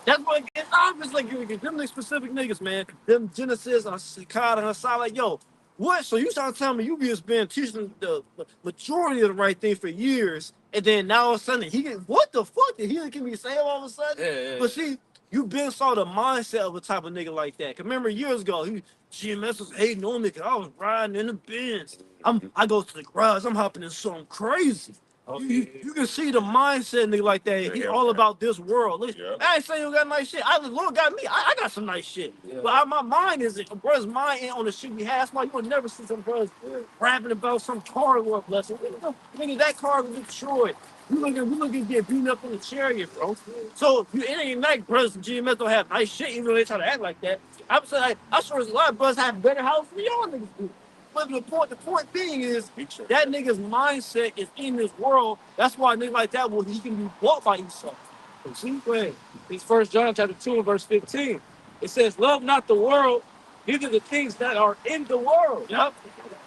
That's what it's obvious. Like them specific niggas, man. Them Genesis, Sakata, and Hassan, like yo. What? So you trying to tell me you just been teaching the majority of the right thing for years, and then now all of a sudden he get what the fuck? Did he can be saying all of a sudden? Yeah. But see, you been saw the mindset of a type of nigga like that. Cause remember years ago, GMS was hating on me because I was riding in the Benz. I go to the garage, I'm hopping in something crazy. You can see the mindset nigga like that. He all about this world. Listen, I ain't saying you got nice shit. The Lord got me. I got some nice shit. But my mind is a brother's mind ain't on the shit we have. That's why you will never see some brothers rapping about some car Lord blessing. Nigga, that car was destroyed. We looking to get beaten up in the chariot, bro. So it ain't like brothers and GMS don't have nice shit, even though they try to act like that. I'm saying I'm sure there's a lot of brothers have better house than y'all niggas do. But the point being is that nigga's mindset is in this world. That's why a nigga like that, well, he can be bought by himself. See, wait. It's 1 John chapter 2 and verse 15. It says, love not the world, neither the things that are in the world. Yep.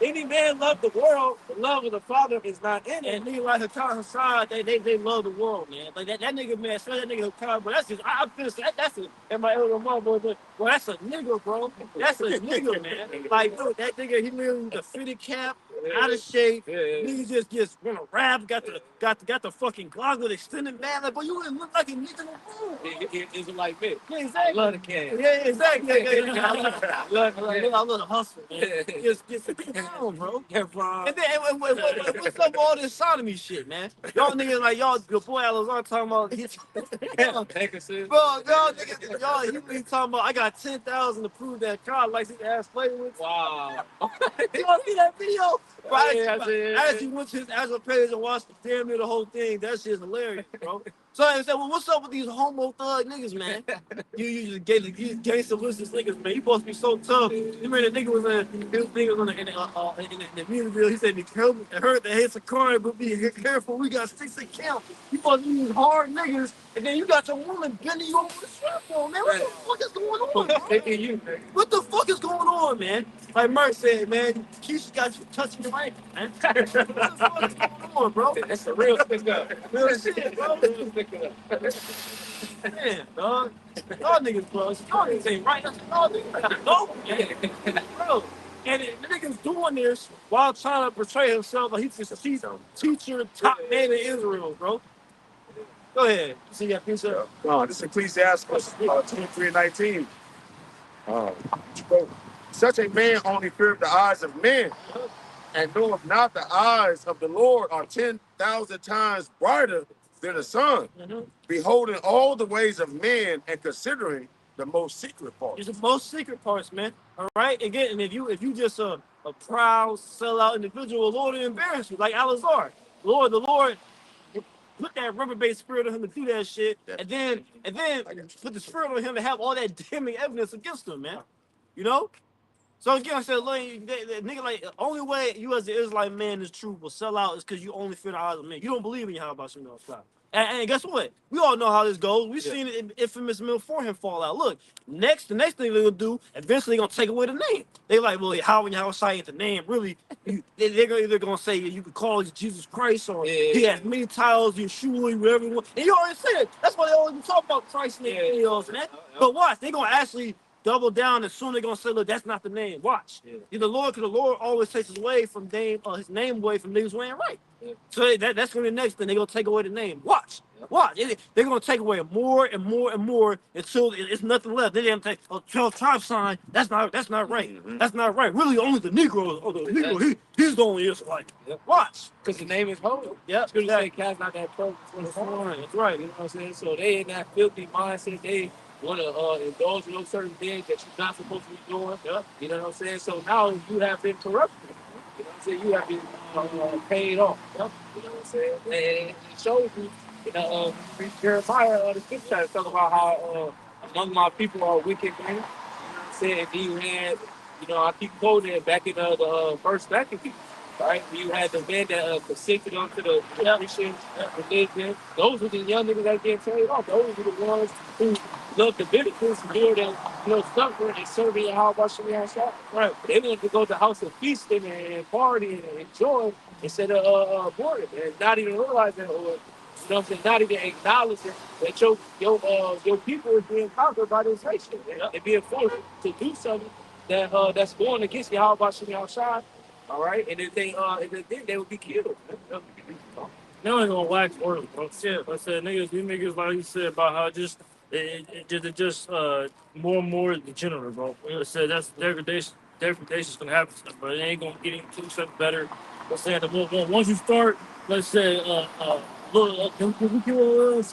Any man love the world, the love of the Father is not in it. And nigga like Hakan Hassad, they love the world, man. Like that nigga, man, especially that nigga Hakan, but that's just, I feel that's a, and my elder mother, but that's a nigga, bro. That's a nigga, man. Like, dude, that nigga, he literally the fitted cap, out of shape. Nigga just wanna rap, got the fucking goggle extended, man. Like, but you wouldn't look like a nigga in the room. It's like me. Yeah, exactly. I love the can. Yeah, exactly. Yeah. I love I love the hustle, man. Just sit down, bro. And then what's up with all this sodomy shit, man? Y'all niggas like y'all, your boy Alazar talking about. Bro, y'all niggas, y'all he be talking about. I got 10,000 to prove that car license ass flavor with. Wow. You want to see that video? Bro, I I actually went to his actual page and watched damn near the whole thing. That shit's hilarious, bro. So I said, well, what's up with these homo thug niggas, man? you just gangster listers niggas, man. You supposed to be so tough. You remember the nigga was in the music video. He said, I heard that hits a car, but be careful. We got 6 account. You supposed to be these hard niggas, and then you got your woman bending you over the strap on, man. What the fuck is going on, man? What the fuck is going on, man? Like Mark said, man, Keisha got you touching your ankle, man. What the fuck is going on, bro? That's the real stick up. Real shit, bro. Real stick up. Man, dog. Y'all niggas, bro. Y'all niggas ain't right. Y'all niggas gotta go, man. Bro. And the niggas doing this while trying to portray himself like he's this teacher, top man in Israel, bro. Go ahead. See that piece of This is Ecclesiastes 23:19. Such a man only feareth the eyes of men, and knoweth not the eyes of the Lord are 10,000 times brighter than the sun, beholding all the ways of men and considering the most secret parts. It's the most secret parts, man. All right. Again, and if you just a proud sellout individual, the Lord will embarrass you, like Alazar. The Lord put that rubber-based spirit on him to do that shit, and then put the spirit on him to have all that damning evidence against him, man. You know? So again, I said, like, the nigga, like, the only way you as the Israelite man is true will sell out is because you only fear the eyes of men. You don't believe in Yahweh Shem Yahweh. And guess what? We all know how this goes. We've seen it, infamous mill for him fall out. Look, the next thing they're gonna do, eventually they're gonna take away the name. They like, well, how ain't the name really? They're either gonna say you could call it Jesus Christ, or he has many titles, Yeshua, whatever you want. And you already said it. That's why they always talk about Christ in their videos, man. But watch, they're gonna actually double down, and soon they're gonna say, look, that's not the name. Watch. The Lord always takes his name away from niggas who ain't right. So that's gonna be the next thing. They're gonna take away the name. Watch. They're gonna take away more and more and more until it's nothing left. Then they're gonna take 12 tribe sign. That's not right. That's not right. Really, only the Negro. Oh, the Negro. He's the only Israelite. Watch. Because the name is holy. Yep. Scripture say cast not that pearl before the swine. That's right. You know what I'm saying? So they in that filthy mindset. They want to indulge in those certain things that you're not supposed to be doing. Yep. You know what I'm saying? So now you have been corrupted. You know what I'm saying? You have been paid off. Yep. You know what I'm saying? And it shows you, Jeremiah, the scripture talk about how among my people are wicked men. You know what I'm saying? And you had, I keep quoting it back in the first Maccabees. Right, you had the men that consented onto the Christian religion. Those were the young niggas that get paid off. Those were the ones who loved the benefits more than suffering and serving how much we outside. Right, they wanted to go to the house of feasting and partying and enjoy instead of boarding and not even realizing, or not even acknowledging that your people are being conquered by this nation and being forced to do something that's going against you. How about you outside? All right, and if they would be killed. Now ain't gonna wax words, bro. Shit, I said niggas, you niggas, like you said about how it just more and more degenerate, bro. I said that's degradation's gonna happen, but it ain't gonna get into something better. I'm saying once you start, let's say, look, we can.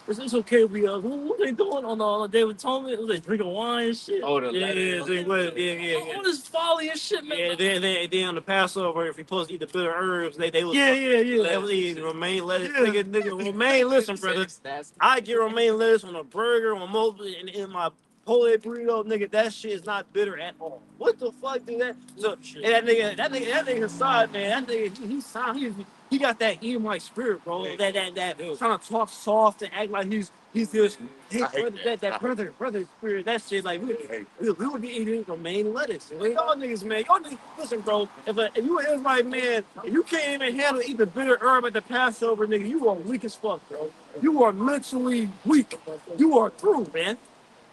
It's okay. What they doing on the Day of Atonement? Was they drinking wine and shit? Oh, All this folly and shit, man. Yeah, then on the Passover, if you're supposed to eat the bitter herbs, they was They was eating romaine lettuce. Nigga, romaine. Listen, brother, I get romaine lettuce on a burger, on mostly in my Pole burrito, nigga. That shit is not bitter at all. What the fuck do that? So, and that nigga side, man. That nigga, he got that Edomite spirit, bro. That trying to talk soft and act like he's this that brother spirit. That shit, like we would be eating romaine lettuce. Y'all niggas, man. Y'all niggas, listen, bro. If you an Israelite man, and you can't even handle eating the bitter herb at the Passover, nigga, you are weak as fuck, bro. You are mentally weak. You are through, man.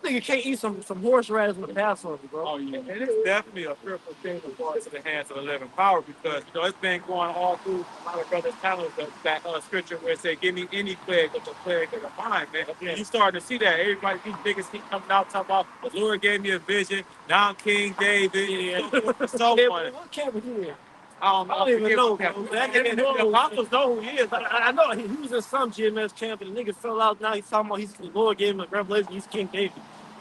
Nigga can't eat some horseradish with a Passover, bro. Oh yeah, and it's definitely a fearful thing to fall into the hands of the living power, because it's been going all through my brother's talents that scripture where it said, "Give me any plague but the plague of the mind," man. And you starting to see that everybody, these niggas keep coming out talking about the Lord gave me a vision. Now I'm King David. So funny. What camp was you in? I I don't even know, bro. The apostles know who he is. I know he was in some GMS camp, and the nigga fell out. Now he's talking about the Lord gave him a revelation. He's King David.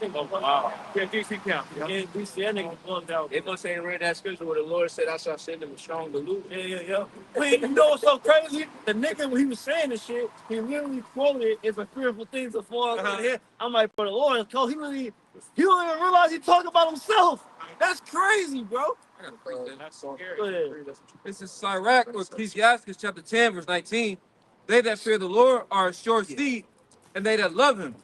Oh, wow. Yeah, DC camp. Yeah, DC, that nigga going down. They must ain't read that scripture where the Lord said, I shall send them a strong delusion. Yeah. Wait, you know what's so crazy? The nigga, when he was saying this shit, he literally quoted, "It's a fearful thing to fall in here." I'm like, bro, the Lord, he don't even realize he talking about himself. That's crazy, bro. I gotta break that. That's so Go ahead. This is Sirach or Ecclesiastes chapter 10, verse 19. They that fear the Lord are a sure seed, and they that love him,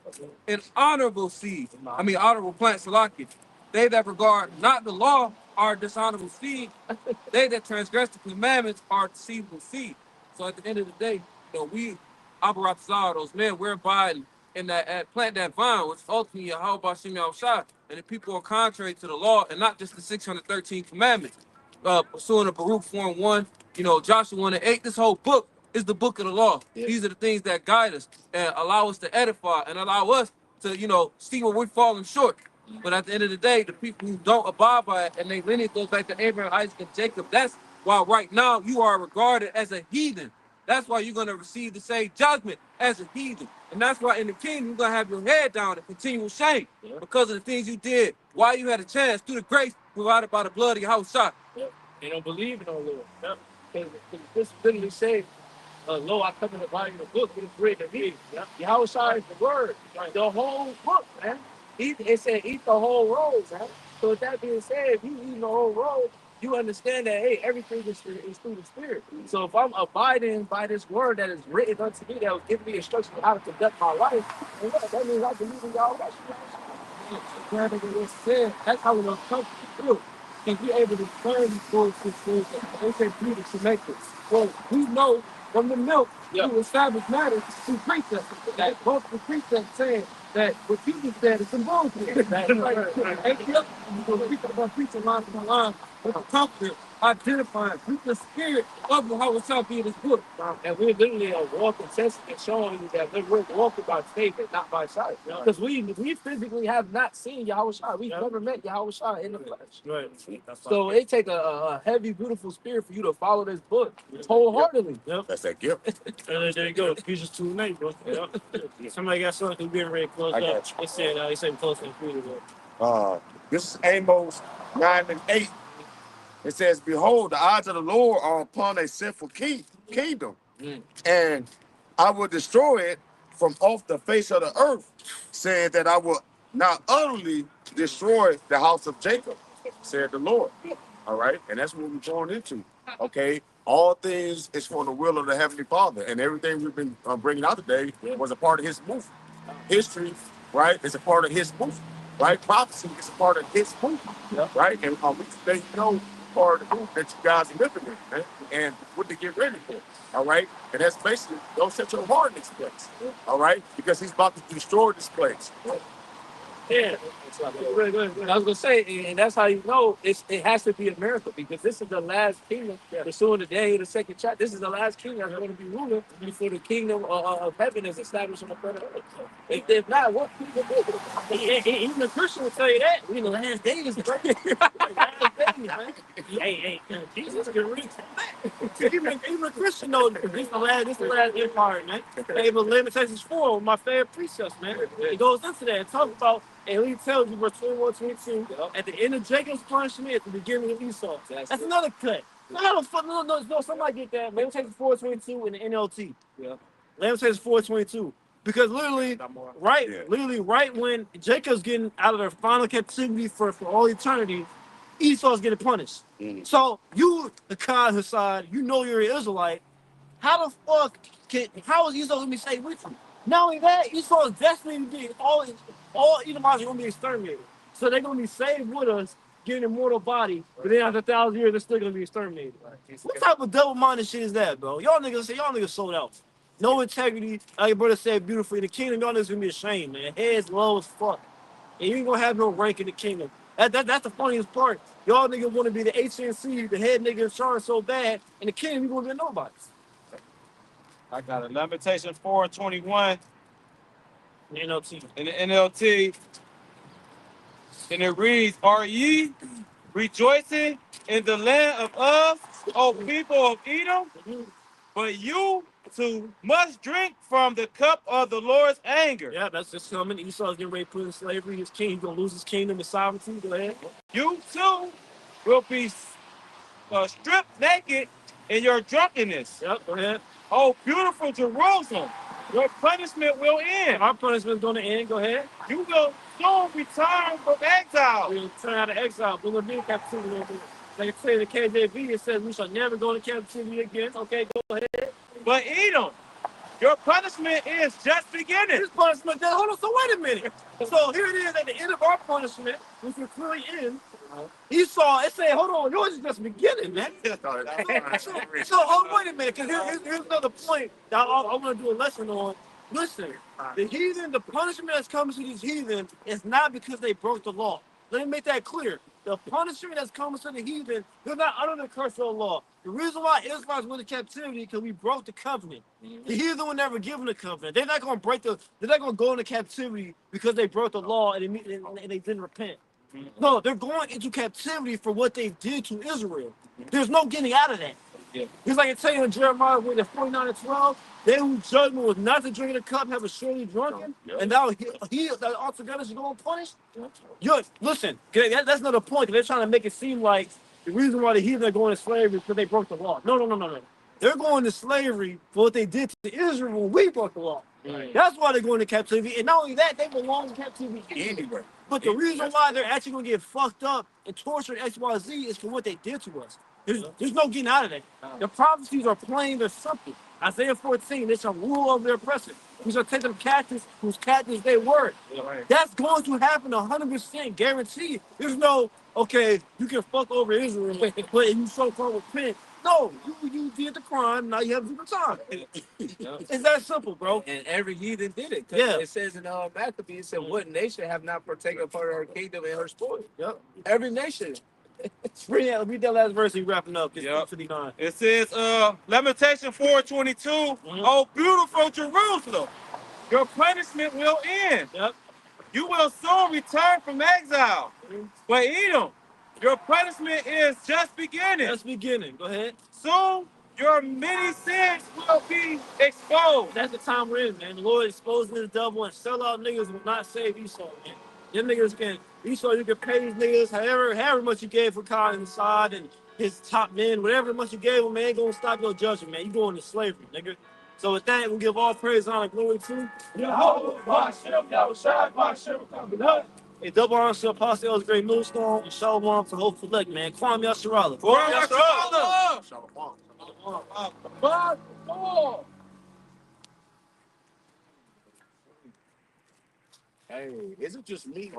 an honorable seed. Honorable plant, Salaki. They that regard not the law are dishonorable seed. They that transgress the commandments are deceitful seed. So at the end of the day, we Abarat those men, we're abiding in that plant that vine, which ultimately Yahweh Shem Yahushua, and the people are contrary to the law and not just the 613 commandments. Pursuing a Baruch 4 and 1, Joshua 1 and 8, this whole book is the book of the law. Yeah. These are the things that guide us and allow us to edify and allow us to, see where we're falling short. But at the end of the day, the people who don't abide by it and they lineage goes back to Abraham, Isaac, and Jacob, that's why right now you are regarded as a heathen. That's why you're going to receive the same judgment as a heathen. And that's why in the kingdom, you're going to have your head down and continual shame because of the things you did while you had a chance through the grace provided by the blood of your house shot. They don't believe in no Lord. Because this literally says, lo, I come in the volume of the book, it is written to me. Yahweh Shai is the word. The whole book, man. It said, eat the whole roll, man. So with that being said, if you eat the whole roll, you understand that, hey, everything is through the Spirit. So if I'm abiding by this word that is written unto me, that was giving me instructions on how to conduct my life, and what, that means I believe in Yahweh. That's how we're going to come through. And be able to turn these bullshit things they say beauty to make it. Well, we know from the milk to establish matters through precepts. That both the precepts saying that what Jesus said is some bullshit. That's right. And we're preaching line for line with the comfort, identifying with the spirit of the Holy Spirit in this book. And we're literally walking, testing, and showing you that we're walking by faith and not by sight. Because we physically have not seen Yahweh Shai. We've never met Yahweh Shai in the flesh. Right. So it takes a heavy, beautiful spirit for you to follow this book wholeheartedly. Yep. That's that gift. There you go. Ephesians 2:9, bro. Yep. Somebody got something getting ready to close I up. got you. They said close to the This is Amos 9 and 8. It says, behold, the eyes of the Lord are upon a sinful kingdom, and I will destroy it from off the face of the earth, saying that I will not utterly destroy the house of Jacob, said the Lord. All right, and that's what we're going into. Okay, all things is for the will of the Heavenly Father, and everything we've been bringing out today was a part of His movement. History, right, is a part of His movement. Right, prophecy is a part of His movement. Right, and we today know part of the movement that you guys are living in, man, and what to get ready for. All right, and that's basically don't set your heart in this place. All right, because He's about to destroy this place. Yeah. I was gonna say, and that's how you know it has to be America, because this is the last kingdom. Pursuing the day of the second chapter, this is the last kingdom that's going to be ruling before the kingdom of heaven is established on the planet Earth. So, if not, what kingdom is it? Even the Christian will tell you that. We in the last days, bro. Last days, man. Hey, Jesus can reach that. Even a Christian knows this the last empire, man. Hey, but Lamentations 4, my favorite precepts, man. It goes into that and talk about, and he tells you verse 21, 22, at the end of Jacob's punishment, at the beginning of Esau. That's another cut. No, somebody get that. Lamentations 4:22 in the NLT. Lamentations 4:22. Because literally, right when Jacob's getting out of their final captivity for all eternity, Esau's getting punished. So you, the Khan Hassad, you know you're an Israelite. How the fuck how is Esau gonna be saved with you? Not only that, Esau is destined to be all Edomites are gonna be exterminated. So they're gonna be saved with us, getting an immortal body, but then after 1,000 years, they're still gonna be exterminated. What type of double-minded shit is that, bro? Y'all niggas sold out. No integrity, like your brother said beautifully. The kingdom, y'all niggas gonna be ashamed, man. Heads low as fuck. And you ain't gonna have no rank in the kingdom. That's the funniest part. Y'all niggas wanna be the HNC, the head nigga in charge so bad, and the kingdom, you gonna be nobody. I got it. Lamentations 4:21 NLT. in the NLT. And it reads, are ye rejoicing in the land of us, O people of Edom? But you to must drink from the cup of the Lord's anger. Yeah, that's just coming. Esau's getting ready to put in slavery. His king, he's gonna lose his kingdom and sovereignty. Go ahead. You too will be stripped naked in your drunkenness. Yep, go ahead. Oh, beautiful Jerusalem, your punishment will end. Our punishment's gonna end. Go ahead. You will soon return from exile. We'll turn out of exile. We're gonna be in captivity. Like I say in the KJV, it says we shall never go into captivity again. Okay, go ahead. But Edom, your punishment is just beginning. This punishment, hold on, so wait a minute. So here it is at the end of our punishment, which we're clearly in. Esau, it said, hold on, yours is just beginning, man. So hold wait a minute, because here's another point that I want to do a lesson on. Listen, the heathen, the punishment that's coming to these heathen is not because they broke the law. Let me make that clear. The punishment that's coming to the heathen, they're not under the curse of the law. The reason why Israelites went into captivity because we broke the covenant. The heathen were never given the covenant. They're not gonna they're not gonna go into captivity because they broke the law and they didn't repent. No, they're going into captivity for what they did to Israel. There's no getting out of that. It's like it tell you in Jeremiah with the 49 and 12, they whose judgment was not to drink the cup have surely drunken, and now he altogether should go unpunished. Listen, that's not the point. They're trying to make it seem like the reason why the heathen are going to slavery is because they broke the law. No. They're going to slavery for what they did to Israel when we broke the law. Right. That's why they're going to captivity. And not only that, they belong in captivity anyway. But the reason why they're actually going to get fucked up and tortured XYZ is for what they did to us. There's no getting out of that. The prophecies are plain and simple. Isaiah 14, they shall rule over their oppressor. We shall take them captives whose captives they were. Right. That's going to happen 100% guaranteed. There's no, okay, you can fuck over Israel, but you so-called repent. No, you did the crime, now you have to do the time. It's that simple, bro. And every heathen did it. Yeah. It says in Maccabees, it said, what nation have not partaken of her kingdom and her spoil? Yep. Every nation. Read that last verse and wrapping up. Yep. 59. It says, Lamentation 4:22. Oh, beautiful Jerusalem, your punishment will end. Yep. You will soon return from exile. But Edom, your punishment is just beginning. Just beginning. Go ahead. Soon your many sins will be exposed. That's the time we're in, man. The Lord exposing this devil and sell out niggas will not save Esau, man. Them niggas can, Esau, you can pay these niggas however much you gave for Khan inside and his top men, whatever much you gave them, man, ain't gonna stop your judgment, man. You going to slavery, nigga. So with that, we'll give all praise, honor, glory to a double honor to Apostle El's Great Millstone and Shalom to Hopeful Elect, man. Kwame Yasharala. Hey, is it just me?